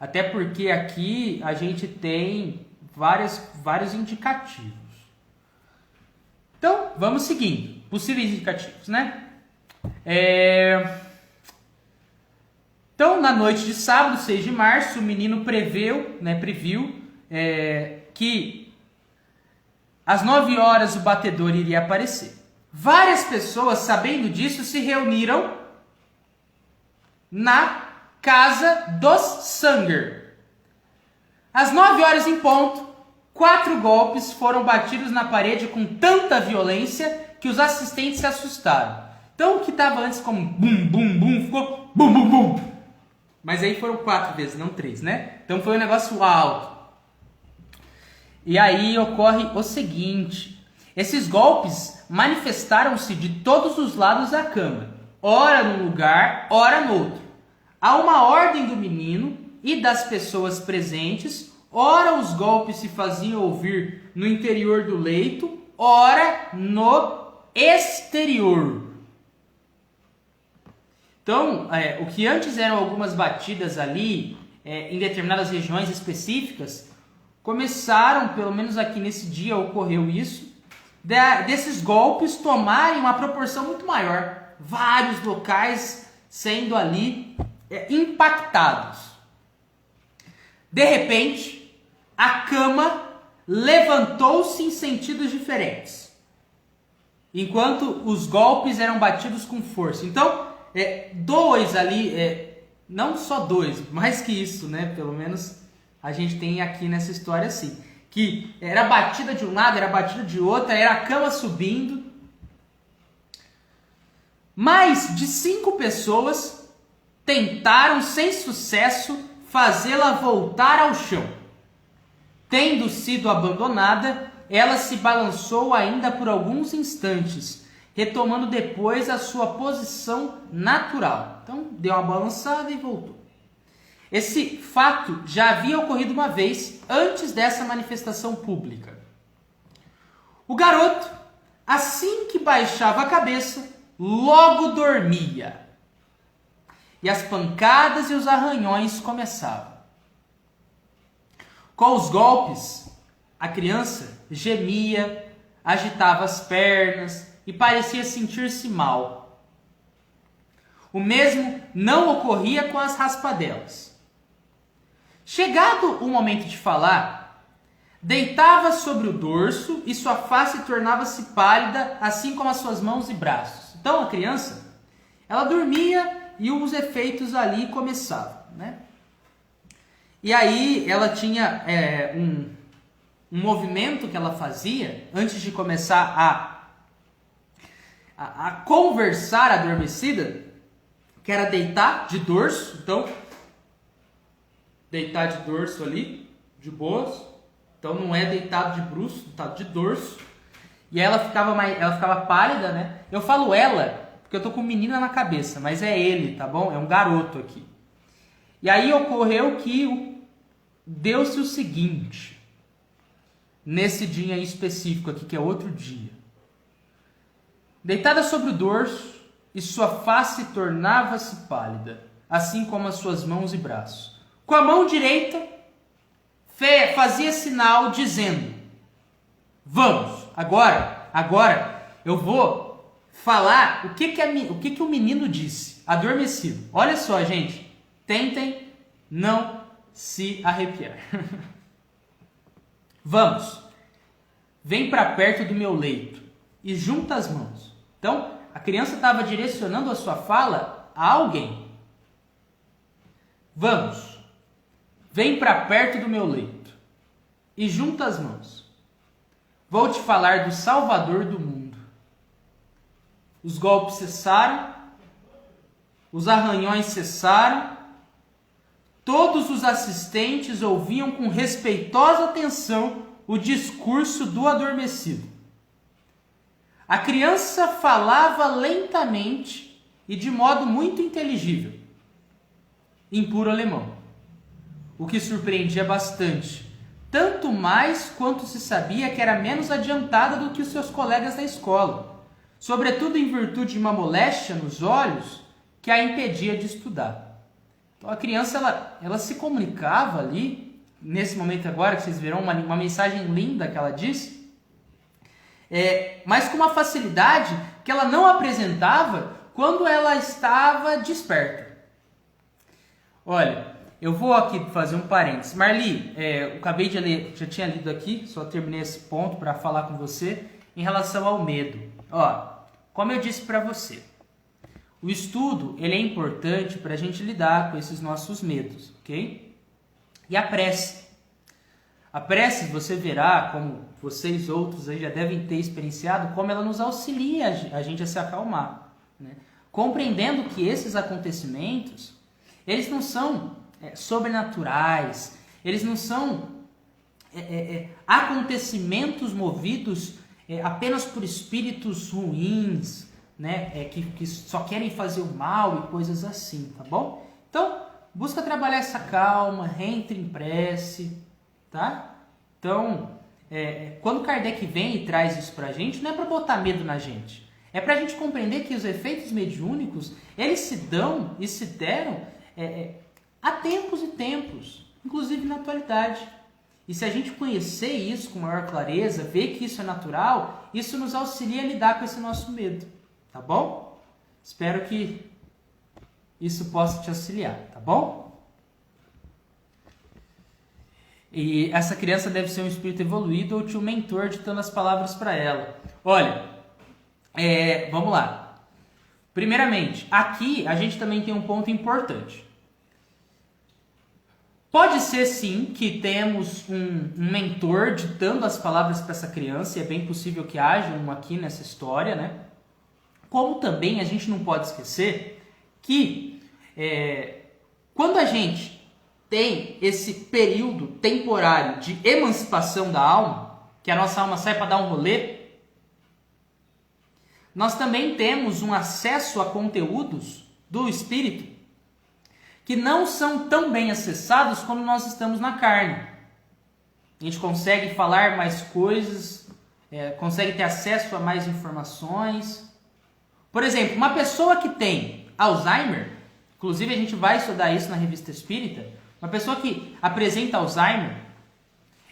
Até porque aqui a gente tem vários indicativos. Então, vamos seguindo. Possíveis indicativos, né? Então, na noite de sábado, 6 de março, o menino previu que às 9 horas o batedor iria aparecer. Várias pessoas, sabendo disso, se reuniram na casa dos Sanger. Às 9 horas em ponto, 4 golpes foram batidos na parede com tanta violência que os assistentes se assustaram. Então, o que estava antes como bum, bum, bum, ficou bum, bum, bum. Mas aí foram 4 vezes, não 3, né? Então foi um negócio alto. E aí ocorre o seguinte. Esses golpes manifestaram-se de todos os lados da cama. Ora num lugar, ora no outro. Há uma ordem do menino e das pessoas presentes. Ora os golpes se faziam ouvir no interior do leito, ora no exterior. Então, o que antes eram algumas batidas ali, em determinadas regiões específicas, começaram, pelo menos aqui nesse dia ocorreu isso, desses golpes tomarem uma proporção muito maior. Vários locais sendo ali impactados. De repente, a cama levantou-se em sentidos diferentes. enquanto os golpes eram batidos com força. Então, dois ali, não só dois, mais que isso, né? Pelo menos a gente tem aqui nessa história assim, que era batida de um lado, era batida de outro, era a cama subindo. Mais de 5 pessoas tentaram sem sucesso fazê-la voltar ao chão. Tendo sido abandonada, ela se balançou ainda por alguns instantes, retomando depois a sua posição natural. Então, deu uma balançada e voltou. Esse fato já havia ocorrido uma vez antes dessa manifestação pública. O garoto, assim que baixava a cabeça, logo dormia. E as pancadas e os arranhões começavam. Com os golpes, a criança gemia, agitava as pernas e parecia sentir-se mal. O mesmo não ocorria com as raspadelas. Chegado o momento de falar, deitava sobre o dorso e sua face tornava-se pálida, assim como as suas mãos e braços. Então a criança, ela dormia e os efeitos ali começavam, né? E aí ela tinha um movimento que ela fazia antes de começar a conversar adormecida, que era deitar de dorso. Então, deitar de dorso ali, de boas. Então não é deitado de bruço, deitado de dorso. E ela ficava pálida, né? Eu falo ela, porque eu tô com menina na cabeça, mas é ele, tá bom? É um garoto aqui. E aí ocorreu que deu-se o seguinte, nesse dia em específico aqui, que é outro dia. Deitada sobre o dorso, e sua face tornava-se pálida, assim como as suas mãos e braços. Com a mão direita, fazia sinal dizendo: vamos, agora eu vou falar o que o menino disse, adormecido. Olha só, gente, tentem não se arrepiar. Vamos, vem para perto do meu leito e junta as mãos. Então, a criança estava direcionando a sua fala a alguém. Vamos, vem para perto do meu leito e junta as mãos. Vou te falar do Salvador do mundo. Os golpes cessaram, os arranhões cessaram. Todos os assistentes ouviam com respeitosa atenção o discurso do adormecido. A criança falava lentamente e de modo muito inteligível, em puro alemão, o que surpreendia bastante, tanto mais quanto se sabia que era menos adiantada do que os seus colegas da escola, sobretudo em virtude de uma moléstia nos olhos que a impedia de estudar. Então a criança ela se comunicava ali, nesse momento agora que vocês verão uma mensagem linda que ela disse, mas com uma facilidade que ela não apresentava quando ela estava desperta. Olha, eu vou aqui fazer um parênteses. Marli, eu acabei de ler, já tinha lido aqui, só terminei esse ponto para falar com você em relação ao medo. Ó, como eu disse para você, o estudo ele é importante para a gente lidar com esses nossos medos, ok? E a prece. A prece, você verá, como vocês outros aí já devem ter experienciado, como ela nos auxilia a gente a se acalmar, né? Compreendendo que esses acontecimentos, eles não são sobrenaturais, eles não são acontecimentos movidos apenas por espíritos ruins, né, que só querem fazer o mal e coisas assim, tá bom? Então, busca trabalhar essa calma, entre em prece, tá? Então, quando Kardec vem e traz isso pra gente, não é para botar medo na gente, é pra gente compreender que os efeitos mediúnicos, eles se dão e se deram há tempos e tempos, inclusive na atualidade. E se a gente conhecer isso com maior clareza, ver que isso é natural, isso nos auxilia a lidar com esse nosso medo. Tá bom? Espero que isso possa te auxiliar, tá bom? E essa criança deve ser um espírito evoluído ou tio mentor ditando as palavras para ela. Olha, Vamos lá. Primeiramente, aqui a gente também tem um ponto importante. Pode ser sim que temos um mentor ditando as palavras para essa criança, e é bem possível que haja um aqui nessa história, né? Como também a gente não pode esquecer que quando a gente tem esse período temporário de emancipação da alma, que a nossa alma sai para dar um rolê, nós também temos um acesso a conteúdos do espírito que não são tão bem acessados quando nós estamos na carne. A gente consegue falar mais coisas, consegue ter acesso a mais informações. Por exemplo, uma pessoa que tem Alzheimer, inclusive a gente vai estudar isso na Revista Espírita, uma pessoa que apresenta Alzheimer,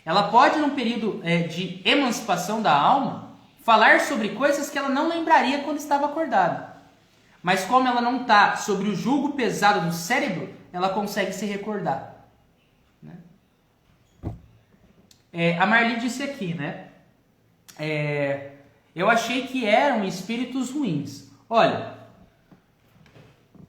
ela pode, num período de emancipação da alma, falar sobre coisas que ela não lembraria quando estava acordada. Mas como ela não está sobre o jugo pesado do cérebro, ela consegue se recordar. Né? A Marli disse aqui, né? Eu achei que eram espíritos ruins. Olha,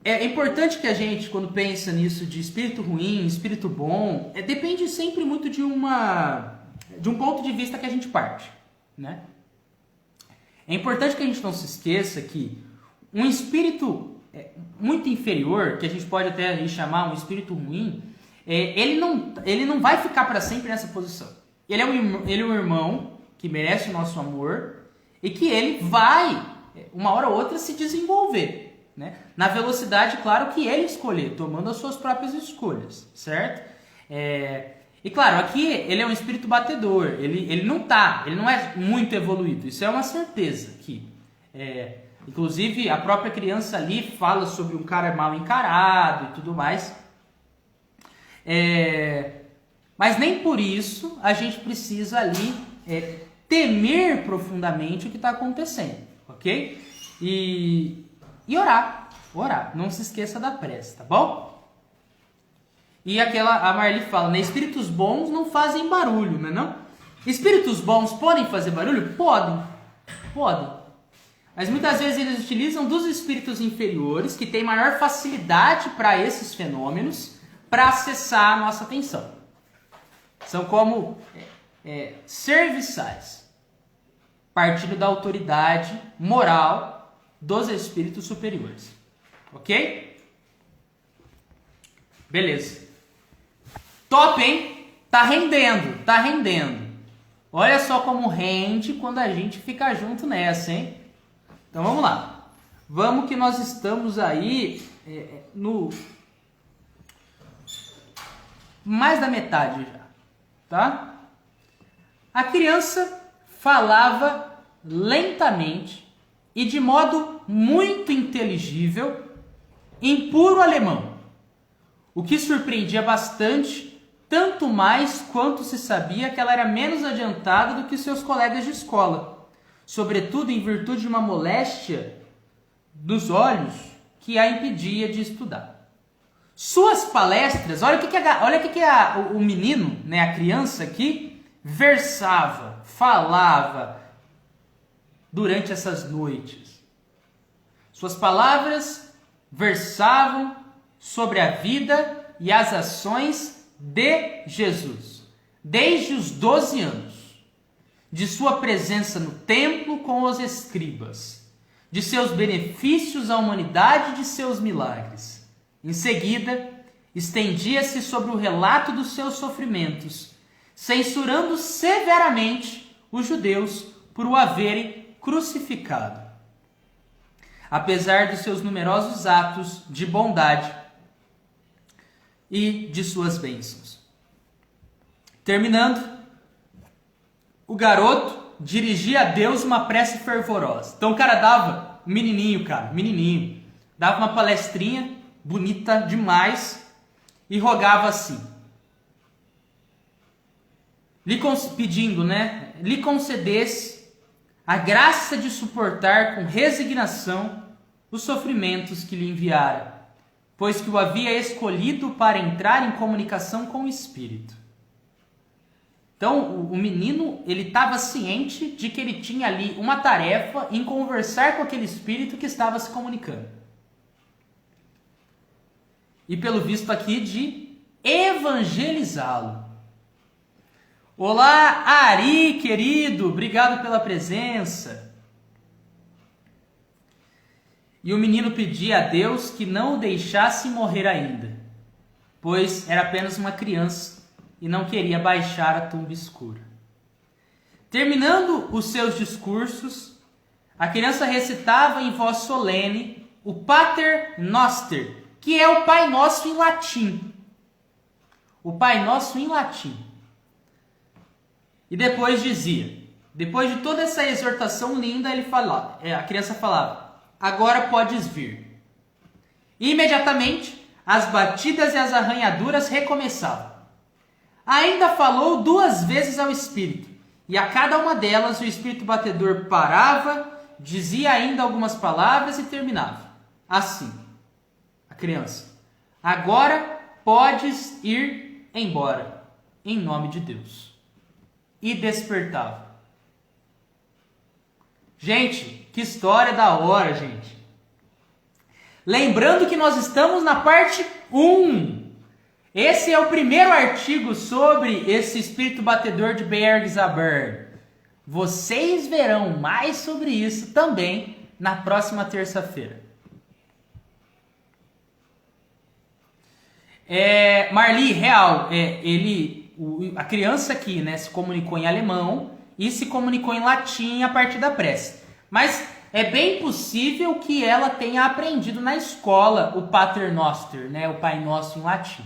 é importante que a gente, quando pensa nisso de espírito ruim, espírito bom, depende sempre muito de um ponto de vista que a gente parte. Né? É importante que a gente não se esqueça que um espírito muito inferior, que a gente pode até chamar um espírito ruim, ele não vai ficar para sempre nessa posição. Ele é um irmão que merece o nosso amor e que ele vai, uma hora ou outra, se desenvolver. Né? Na velocidade, claro, que ele escolher, tomando as suas próprias escolhas, certo? E claro, aqui ele é um espírito batedor, ele não é muito evoluído, isso é uma certeza aqui. Inclusive, a própria criança ali fala sobre um cara mal encarado e tudo mais. Mas nem por isso a gente precisa ali temer profundamente o que está acontecendo, ok? E orar, não se esqueça da prece, tá bom? E a Marli fala, né? Espíritos bons não fazem barulho, né, não? Espíritos bons podem fazer barulho? Podem. Mas muitas vezes eles utilizam dos espíritos inferiores, que têm maior facilidade para esses fenômenos, para acessar a nossa atenção. São como serviçais, partindo da autoridade moral dos espíritos superiores. Ok? Beleza. Top, hein? Tá rendendo. Olha só como rende quando a gente fica junto nessa, hein? Então vamos lá. Vamos que nós estamos aí no mais da metade já, tá? A criança falava lentamente e de modo muito inteligível em puro alemão, o que surpreendia bastante, tanto mais quanto se sabia que ela era menos adiantada do que seus colegas de escola, sobretudo em virtude de uma moléstia dos olhos que a impedia de estudar. Suas palestras, olha o que o menino, né, a criança aqui, versava, falava durante essas noites. Suas palavras versavam sobre a vida e as ações de Jesus, desde os 12 anos, de sua presença no templo com os escribas, de seus benefícios à humanidade e de seus milagres. Em seguida, estendia-se sobre o relato dos seus sofrimentos, censurando severamente os judeus por o haverem crucificado. Apesar dos seus numerosos atos de bondade e de suas bênçãos. Terminando, o garoto dirigia a Deus uma prece fervorosa. Então o cara dava, menininho, dava uma palestrinha bonita demais e rogava assim, pedindo, né, lhe concedesse a graça de suportar com resignação os sofrimentos que lhe enviara, pois que o havia escolhido para entrar em comunicação com o Espírito. Então, o menino, ele estava ciente de que ele tinha ali uma tarefa em conversar com aquele espírito que estava se comunicando. E pelo visto aqui, de evangelizá-lo. Olá, Ari, querido, obrigado pela presença. E o menino pedia a Deus que não o deixasse morrer ainda, pois era apenas uma criança e não queria baixar a tumba escura. Terminando os seus discursos, a criança recitava em voz solene o Pater Noster, que é o Pai Nosso em latim. O Pai Nosso em latim. E depois dizia, depois de toda essa exortação linda, a criança falava: agora podes vir. E imediatamente, as batidas e as arranhaduras recomeçavam. Ainda falou 2 vezes ao espírito, e a cada uma delas o espírito batedor parava, dizia ainda algumas palavras e terminava. Assim, a criança: agora podes ir embora, em nome de Deus. E despertava. Gente, que história da hora, gente. Lembrando que nós estamos na parte 1. Esse é o primeiro artigo sobre esse espírito batedor de Bergzaberg. Vocês verão mais sobre isso também na próxima terça-feira. Marli, real, a criança aqui, né, se comunicou em alemão e se comunicou em latim a partir da prece. Mas é bem possível que ela tenha aprendido na escola o Pater Noster, né, o Pai Nosso em latim.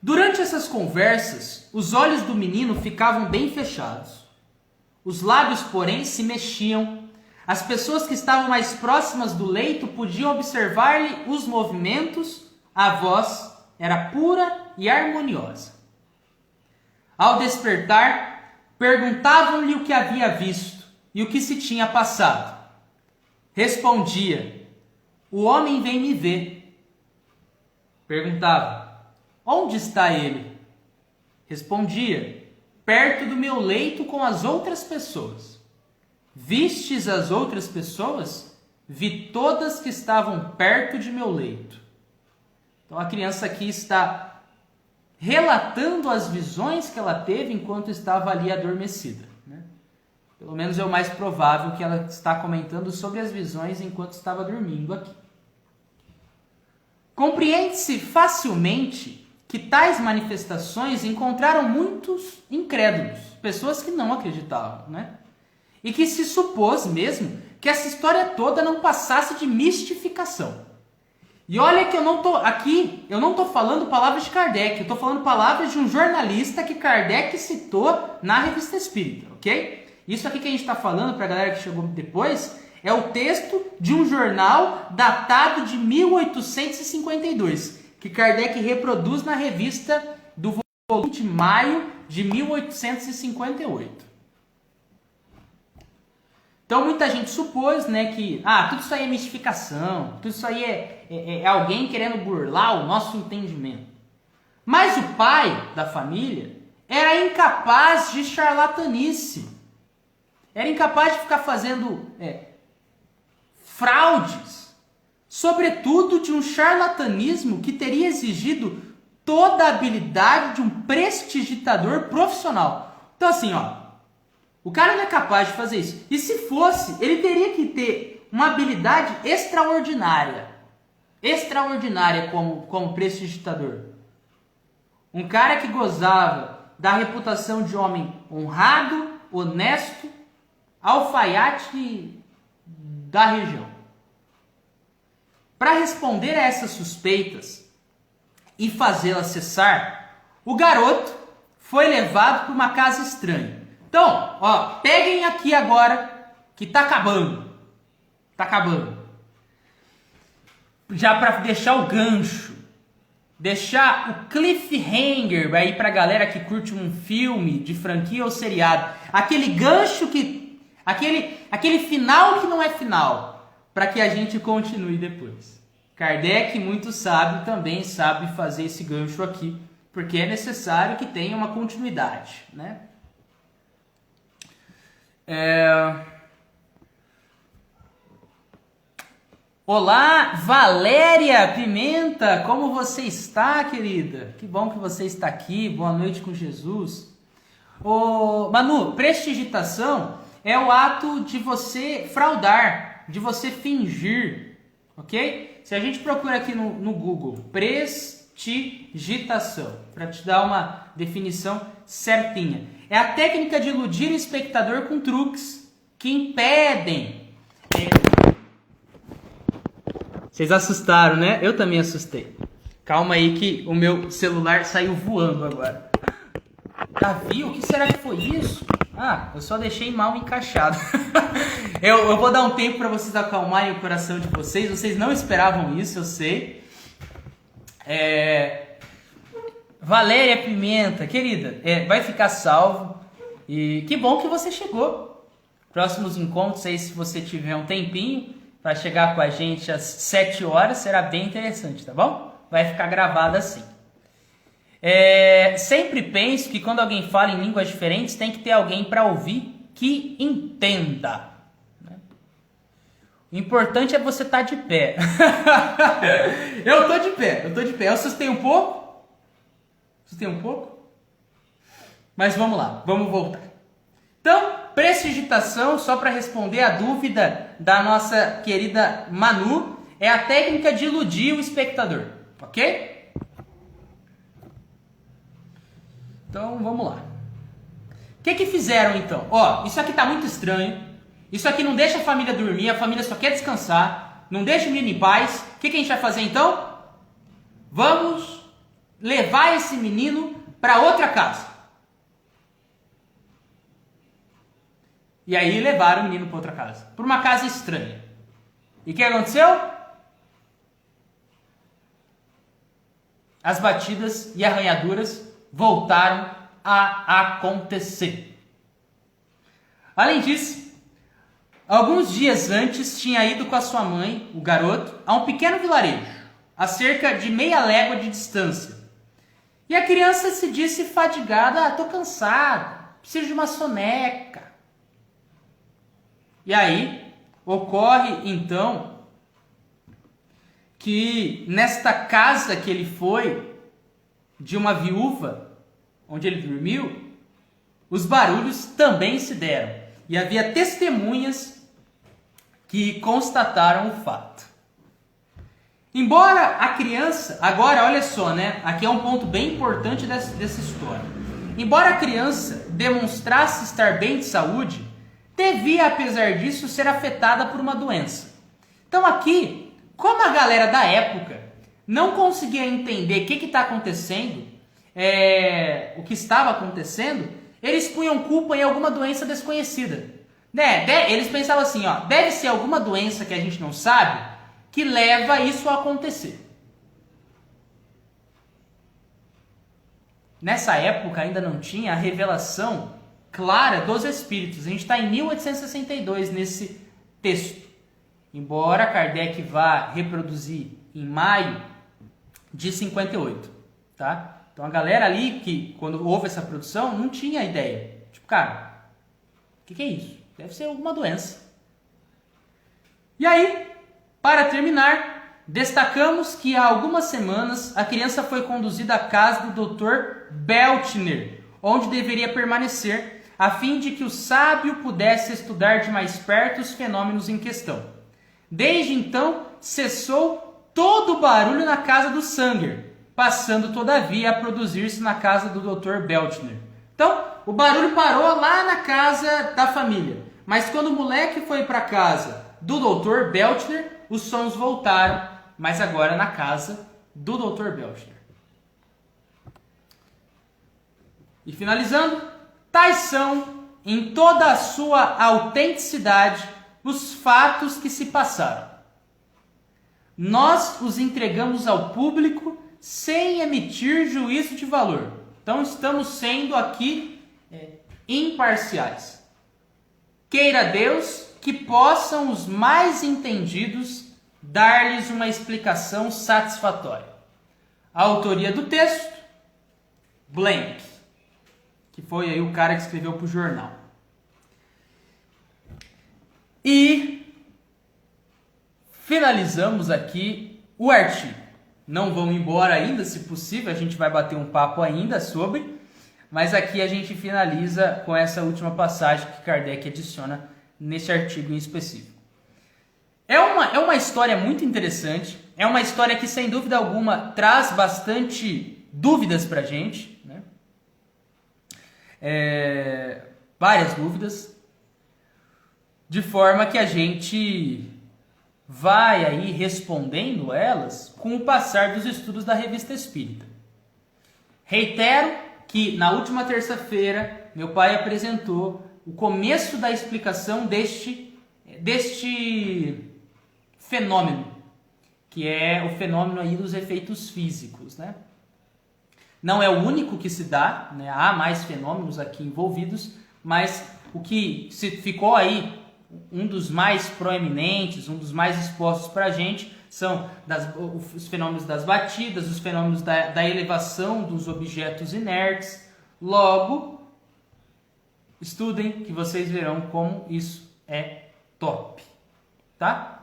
Durante essas conversas, os olhos do menino ficavam bem fechados. Os lábios, porém, se mexiam. As pessoas que estavam mais próximas do leito podiam observar-lhe os movimentos. A voz era pura e harmoniosa. Ao despertar, perguntavam-lhe o que havia visto e o que se tinha passado. Respondia: o homem vem me ver. Perguntava: onde está ele? Respondia: perto do meu leito com as outras pessoas. Vistes as outras pessoas? Vi todas que estavam perto de meu leito. Então a criança aqui está relatando as visões que ela teve enquanto estava ali adormecida, né? Pelo menos é o mais provável que ela está comentando sobre as visões enquanto estava dormindo aqui. Compreende-se facilmente que tais manifestações encontraram muitos incrédulos, pessoas que não acreditavam, né? E que se supôs mesmo que essa história toda não passasse de mistificação. E olha que eu não estou falando palavras de Kardec, eu estou falando palavras de um jornalista que Kardec citou na Revista Espírita, ok? Isso aqui que a gente está falando para a galera que chegou depois é o texto de um jornal datado de 1852, que Kardec reproduz na revista do volume de maio de 1858. Então muita gente supôs, né, que tudo isso aí é mistificação, tudo isso aí é alguém querendo burlar o nosso entendimento. Mas o pai da família era incapaz de charlatanice. Era incapaz de ficar fazendo fraudes, sobretudo de um charlatanismo que teria exigido toda a habilidade de um prestidigitador profissional. Então assim, o cara não é capaz de fazer isso. E se fosse, ele teria que ter uma habilidade extraordinária. Extraordinária como prestidigitador. Um cara que gozava da reputação de homem honrado, honesto, alfaiate da região. Para responder a essas suspeitas e fazê-las cessar, o garoto foi levado para uma casa estranha. Então, peguem aqui agora que tá acabando. Tá acabando. Já para deixar o gancho, deixar o cliffhanger aí pra galera que curte um filme de franquia ou seriado. Aquele gancho aquele final que não é final, para que a gente continue depois. Kardec, muito sábio, também sabe fazer esse gancho aqui porque é necessário que tenha uma continuidade, né? Olá, Valéria Pimenta, como você está, querida? Que bom que você está aqui, boa noite com Jesus. Manu, prestidigitação é o ato de você fraudar, de você fingir, ok? Se a gente procura aqui no Google, prestidigitação, para te dar uma definição certinha. É a técnica de iludir o espectador com truques que impedem. Vocês assustaram, né? Eu também assustei. Calma aí que o meu celular saiu voando agora. Davi, o que será que foi isso? Ah, eu só deixei mal encaixado. eu vou dar um tempo para vocês acalmarem o coração de vocês. Vocês não esperavam isso, eu sei. Valéria Pimenta, querida, vai ficar salvo. E que bom que você chegou. Próximos encontros aí, se você tiver um tempinho, para chegar com a gente às 7 horas, será bem interessante, tá bom? Vai ficar gravado assim. Sempre penso que quando alguém fala em línguas diferentes, tem que ter alguém para ouvir que entenda. Né? O importante é você estar de pé. Eu tô de pé. Eu assustei um pouco. Mas vamos lá, vamos voltar. Então, prestidigitação, só para responder a dúvida da nossa querida Manu, é a técnica de iludir o espectador, ok? Então, vamos lá. O que fizeram então? Isso aqui tá muito estranho, isso aqui não deixa a família dormir, a família só quer descansar, não deixa o menino em paz. O que a gente vai fazer então? Vamos levar esse menino para outra casa. E aí levaram o menino para outra casa. Para uma casa estranha. E o que aconteceu? As batidas e arranhaduras voltaram a acontecer. Além disso, alguns dias antes tinha ido com a sua mãe, o garoto, a um pequeno vilarejo, a cerca de meia légua de distância. E a criança se disse fadigada: estou cansada, preciso de uma soneca. E aí, ocorre então que nesta casa que ele foi, de uma viúva, onde ele dormiu, os barulhos também se deram. E havia testemunhas que constataram o fato. Embora a criança, agora olha só, né? Aqui é um ponto bem importante dessa história. Embora a criança demonstrasse estar bem de saúde, devia, apesar disso, ser afetada por uma doença. Então aqui, como a galera da época não conseguia entender o que está acontecendo, o que estava acontecendo, eles punham culpa em alguma doença desconhecida. Eles pensavam assim, deve ser alguma doença que a gente não sabe que leva isso a acontecer. Nessa época ainda não tinha a revelação clara dos Espíritos. A gente está em 1862 nesse texto. Embora Kardec vá reproduzir em maio de 58. Tá? Então a galera ali, que quando houve essa produção, não tinha ideia. Tipo, cara, o que é isso? Deve ser alguma doença. E aí, para terminar, destacamos que há algumas semanas a criança foi conduzida à casa do Dr. Beltner, onde deveria permanecer, a fim de que o sábio pudesse estudar de mais perto os fenômenos em questão. Desde então, cessou todo o barulho na casa do Sanger, passando todavia a produzir-se na casa do Dr. Beltner. Então, o barulho parou lá na casa da família, mas quando o moleque foi para a casa do Dr. Beltner, os sons voltaram, mas agora na casa do Dr. Beltner. E finalizando, tais são, em toda a sua autenticidade, os fatos que se passaram. Nós os entregamos ao público sem emitir juízo de valor. Então estamos sendo aqui imparciais. Queira Deus que possam os mais entendidos dar-lhes uma explicação satisfatória. A autoria do texto Blank, que foi aí o cara que escreveu para o jornal. E finalizamos aqui o artigo. Não vão embora ainda, se possível, a gente vai bater um papo ainda sobre, mas aqui a gente finaliza com essa última passagem que Kardec adiciona nesse artigo em específico. É uma história muito interessante, é uma história que, sem dúvida alguma, traz bastante dúvidas para a gente, né? Várias dúvidas, de forma que a gente vai aí respondendo elas com o passar dos estudos da Revista Espírita. Reitero que na última terça-feira meu pai apresentou o começo da explicação deste fenômeno, que é o fenômeno aí dos efeitos físicos, né? Não é o único que se dá, né? Há mais fenômenos aqui envolvidos, mas o que ficou aí, um dos mais proeminentes, um dos mais expostos para a gente, são os fenômenos das batidas, os fenômenos da elevação dos objetos inertes. Logo, estudem que vocês verão como isso é top, tá?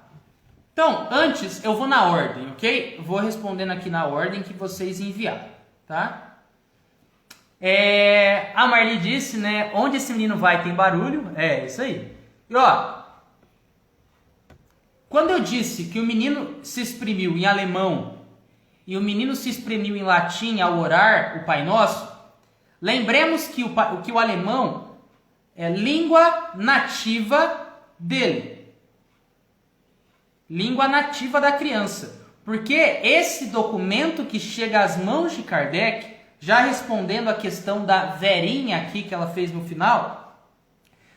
Então, antes eu vou na ordem, ok? Vou respondendo aqui na ordem que vocês enviaram, tá? A Marli disse, né? Onde esse menino vai tem barulho. É, isso aí. E ó, quando eu disse que o menino se exprimiu em alemão e o menino se exprimiu em latim ao orar o Pai Nosso, lembremos que o alemão é língua nativa dele. Língua nativa da criança. Porque esse documento que chega às mãos de Kardec, já respondendo a questão da Verinha aqui que ela fez no final,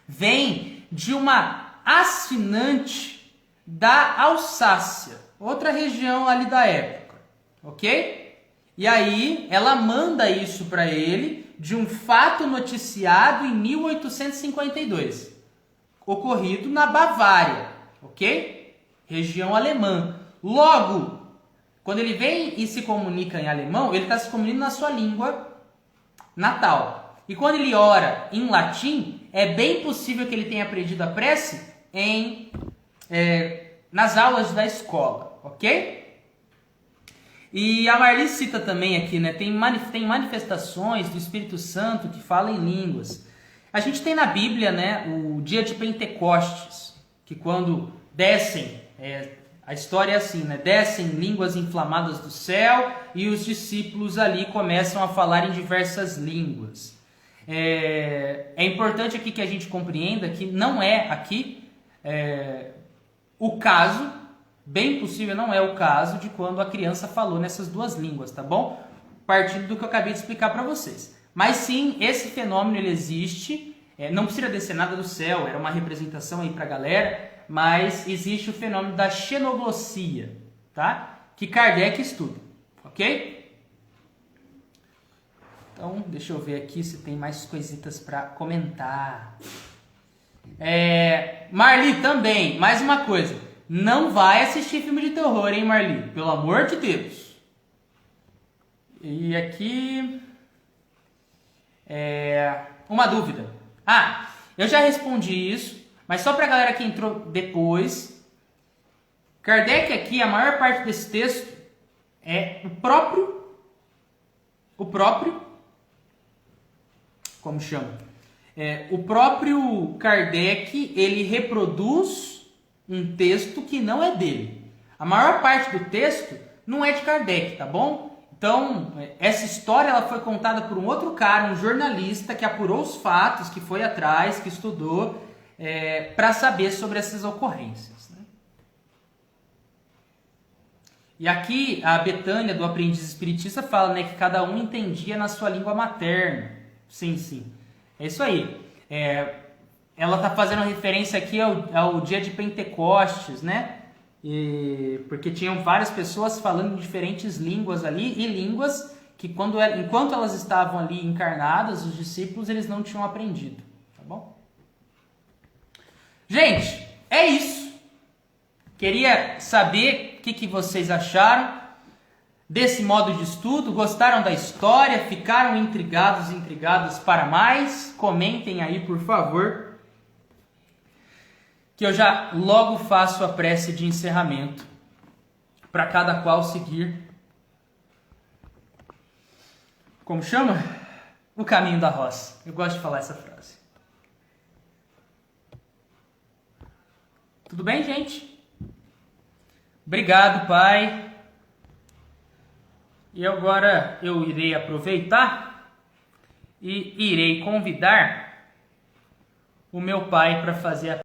vem de uma assinante da Alsácia, outra região ali da época, ok? E aí ela manda isso para ele de um fato noticiado em 1852, ocorrido na Bavária, ok? Região alemã. Logo, quando ele vem e se comunica em alemão, ele está se comunicando na sua língua natal. E quando ele ora em latim, é bem possível que ele tenha aprendido a prece nas aulas da escola, ok? E a Marli cita também aqui, né? Tem manifestações do Espírito Santo que falam em línguas. A gente tem na Bíblia, né, o dia de Pentecostes, que quando descem, a história é assim, né? Descem línguas inflamadas do céu e os discípulos ali começam a falar em diversas línguas. É importante aqui que a gente compreenda que não é aqui o caso, bem possível não é o caso de quando a criança falou nessas duas línguas, tá bom? Partindo do que eu acabei de explicar para vocês. Mas sim, esse fenômeno ele existe, não precisa descer nada do céu, era uma representação aí para a galera, mas existe o fenômeno da xenoglossia, tá? Que Kardec estuda, ok? Então, deixa eu ver aqui se tem mais coisitas para comentar. Marli também, mais uma coisa. Não vai assistir filme de terror, hein, Marli? Pelo amor de Deus. E aqui... uma dúvida. Eu já respondi isso, mas só para a galera que entrou depois. Kardec aqui, a maior parte desse texto é o próprio, como chama? O próprio Kardec, ele reproduz um texto que não é dele. A maior parte do texto não é de Kardec, tá bom? Então, essa história ela foi contada por um outro cara, um jornalista que apurou os fatos, que foi atrás, que estudou, para saber sobre essas ocorrências, né? E aqui a Betânia, do Aprendiz Espiritista, fala, né, que cada um entendia na sua língua materna. Sim, sim. É isso aí. Ela está fazendo referência aqui ao dia de Pentecostes, né? Porque tinham várias pessoas falando diferentes línguas ali, e línguas que enquanto elas estavam ali encarnadas, os discípulos, eles não tinham aprendido. Tá bom? Gente, é isso. Queria saber o que vocês acharam. desse modo de estudo? Gostaram da história? Ficaram intrigados para mais? Comentem aí, por favor, que eu já logo faço a prece de encerramento para cada qual seguir, como chama? O caminho da roça. Eu gosto de falar essa frase. Tudo bem, gente? Obrigado, Pai. E agora eu irei aproveitar e irei convidar o meu pai para fazer a...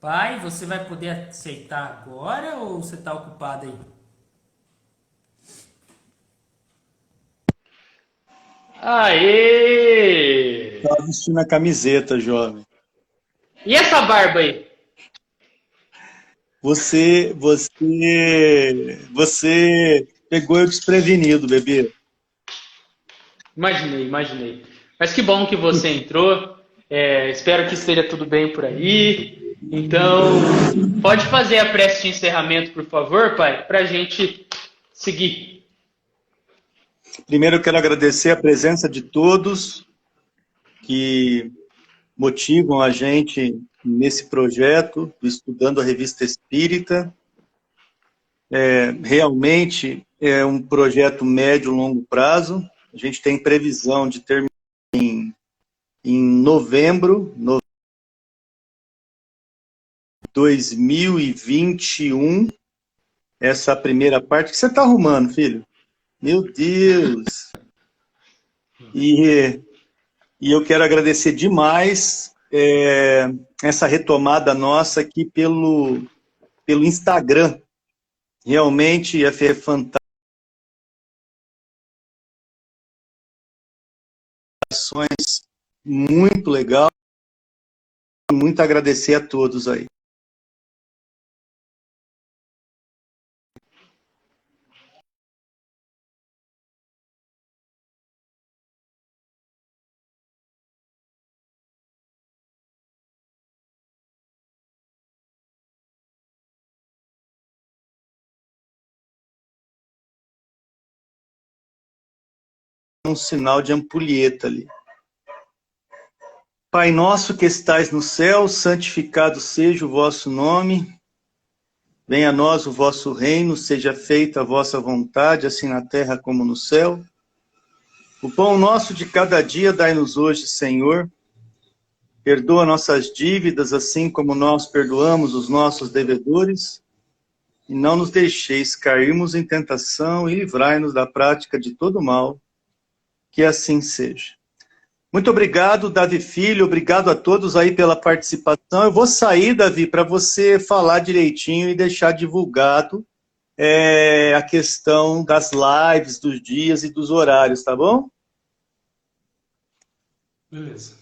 Pai, você vai poder aceitar agora ou você está ocupado aí? Aê! Tá vestindo a camiseta, jovem. E essa barba aí? Você pegou eu desprevenido, bebê. Imaginei. Mas que bom que você entrou. Espero que esteja tudo bem por aí. Então, pode fazer a prece de encerramento, por favor, pai, para a gente seguir. Primeiro eu quero agradecer a presença de todos que motivam a gente nesse projeto, Estudando a Revista Espírita. Realmente é um projeto médio e longo prazo. A gente tem previsão de terminar em novembro de 2021, essa primeira parte. O que você está arrumando, filho? Meu Deus! E eu quero agradecer demais essa retomada nossa aqui pelo Instagram. Realmente é fantástico. Muito legal. Muito agradecer a todos aí. Um sinal de ampulheta ali. Pai nosso que estais no céu, santificado seja o vosso nome. Venha a nós o vosso reino, seja feita a vossa vontade, assim na terra como no céu. O pão nosso de cada dia dai-nos hoje, Senhor. Perdoa nossas dívidas, assim como nós perdoamos os nossos devedores. E não nos deixeis cairmos em tentação e livrai-nos da prática de todo mal. Que assim seja. Muito obrigado, Davi Filho. Obrigado a todos aí pela participação. Eu vou sair, Davi, para você falar direitinho e deixar divulgado a questão das lives, dos dias e dos horários, tá bom? Beleza.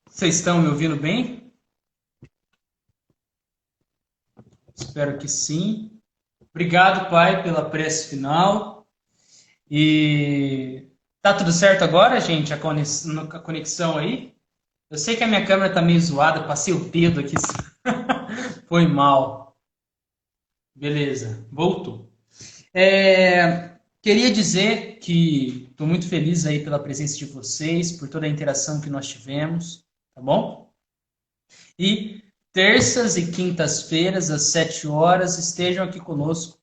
Vocês estão me ouvindo bem? Espero que sim. Obrigado, Pai, pela prece final. E tá tudo certo agora, gente? A conexão aí? Eu sei que a minha câmera tá meio zoada, passei o dedo aqui. Foi mal. Beleza, voltou. Queria dizer que estou muito feliz aí pela presença de vocês, por toda a interação que nós tivemos, tá bom? E terças e quintas-feiras, às 7 horas, estejam aqui conosco,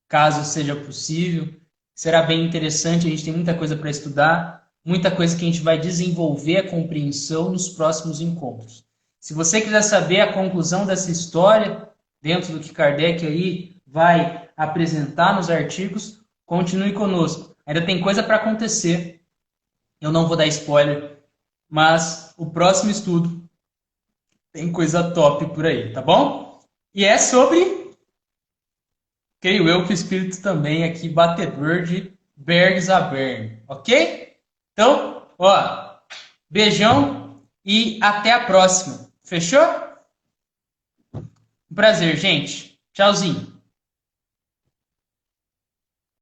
caso seja possível. Será bem interessante, a gente tem muita coisa para estudar, muita coisa que a gente vai desenvolver a compreensão nos próximos encontros. Se você quiser saber a conclusão dessa história, dentro do que Kardec aí vai apresentar nos artigos, continue conosco. Ainda tem coisa para acontecer. Eu não vou dar spoiler, mas o próximo estudo tem coisa top por aí, tá bom? E é sobre, creio eu, que o espírito também aqui, batedor de Bergs a Bern, ok? Então, beijão e até a próxima. Fechou? Um prazer, gente. Tchauzinho.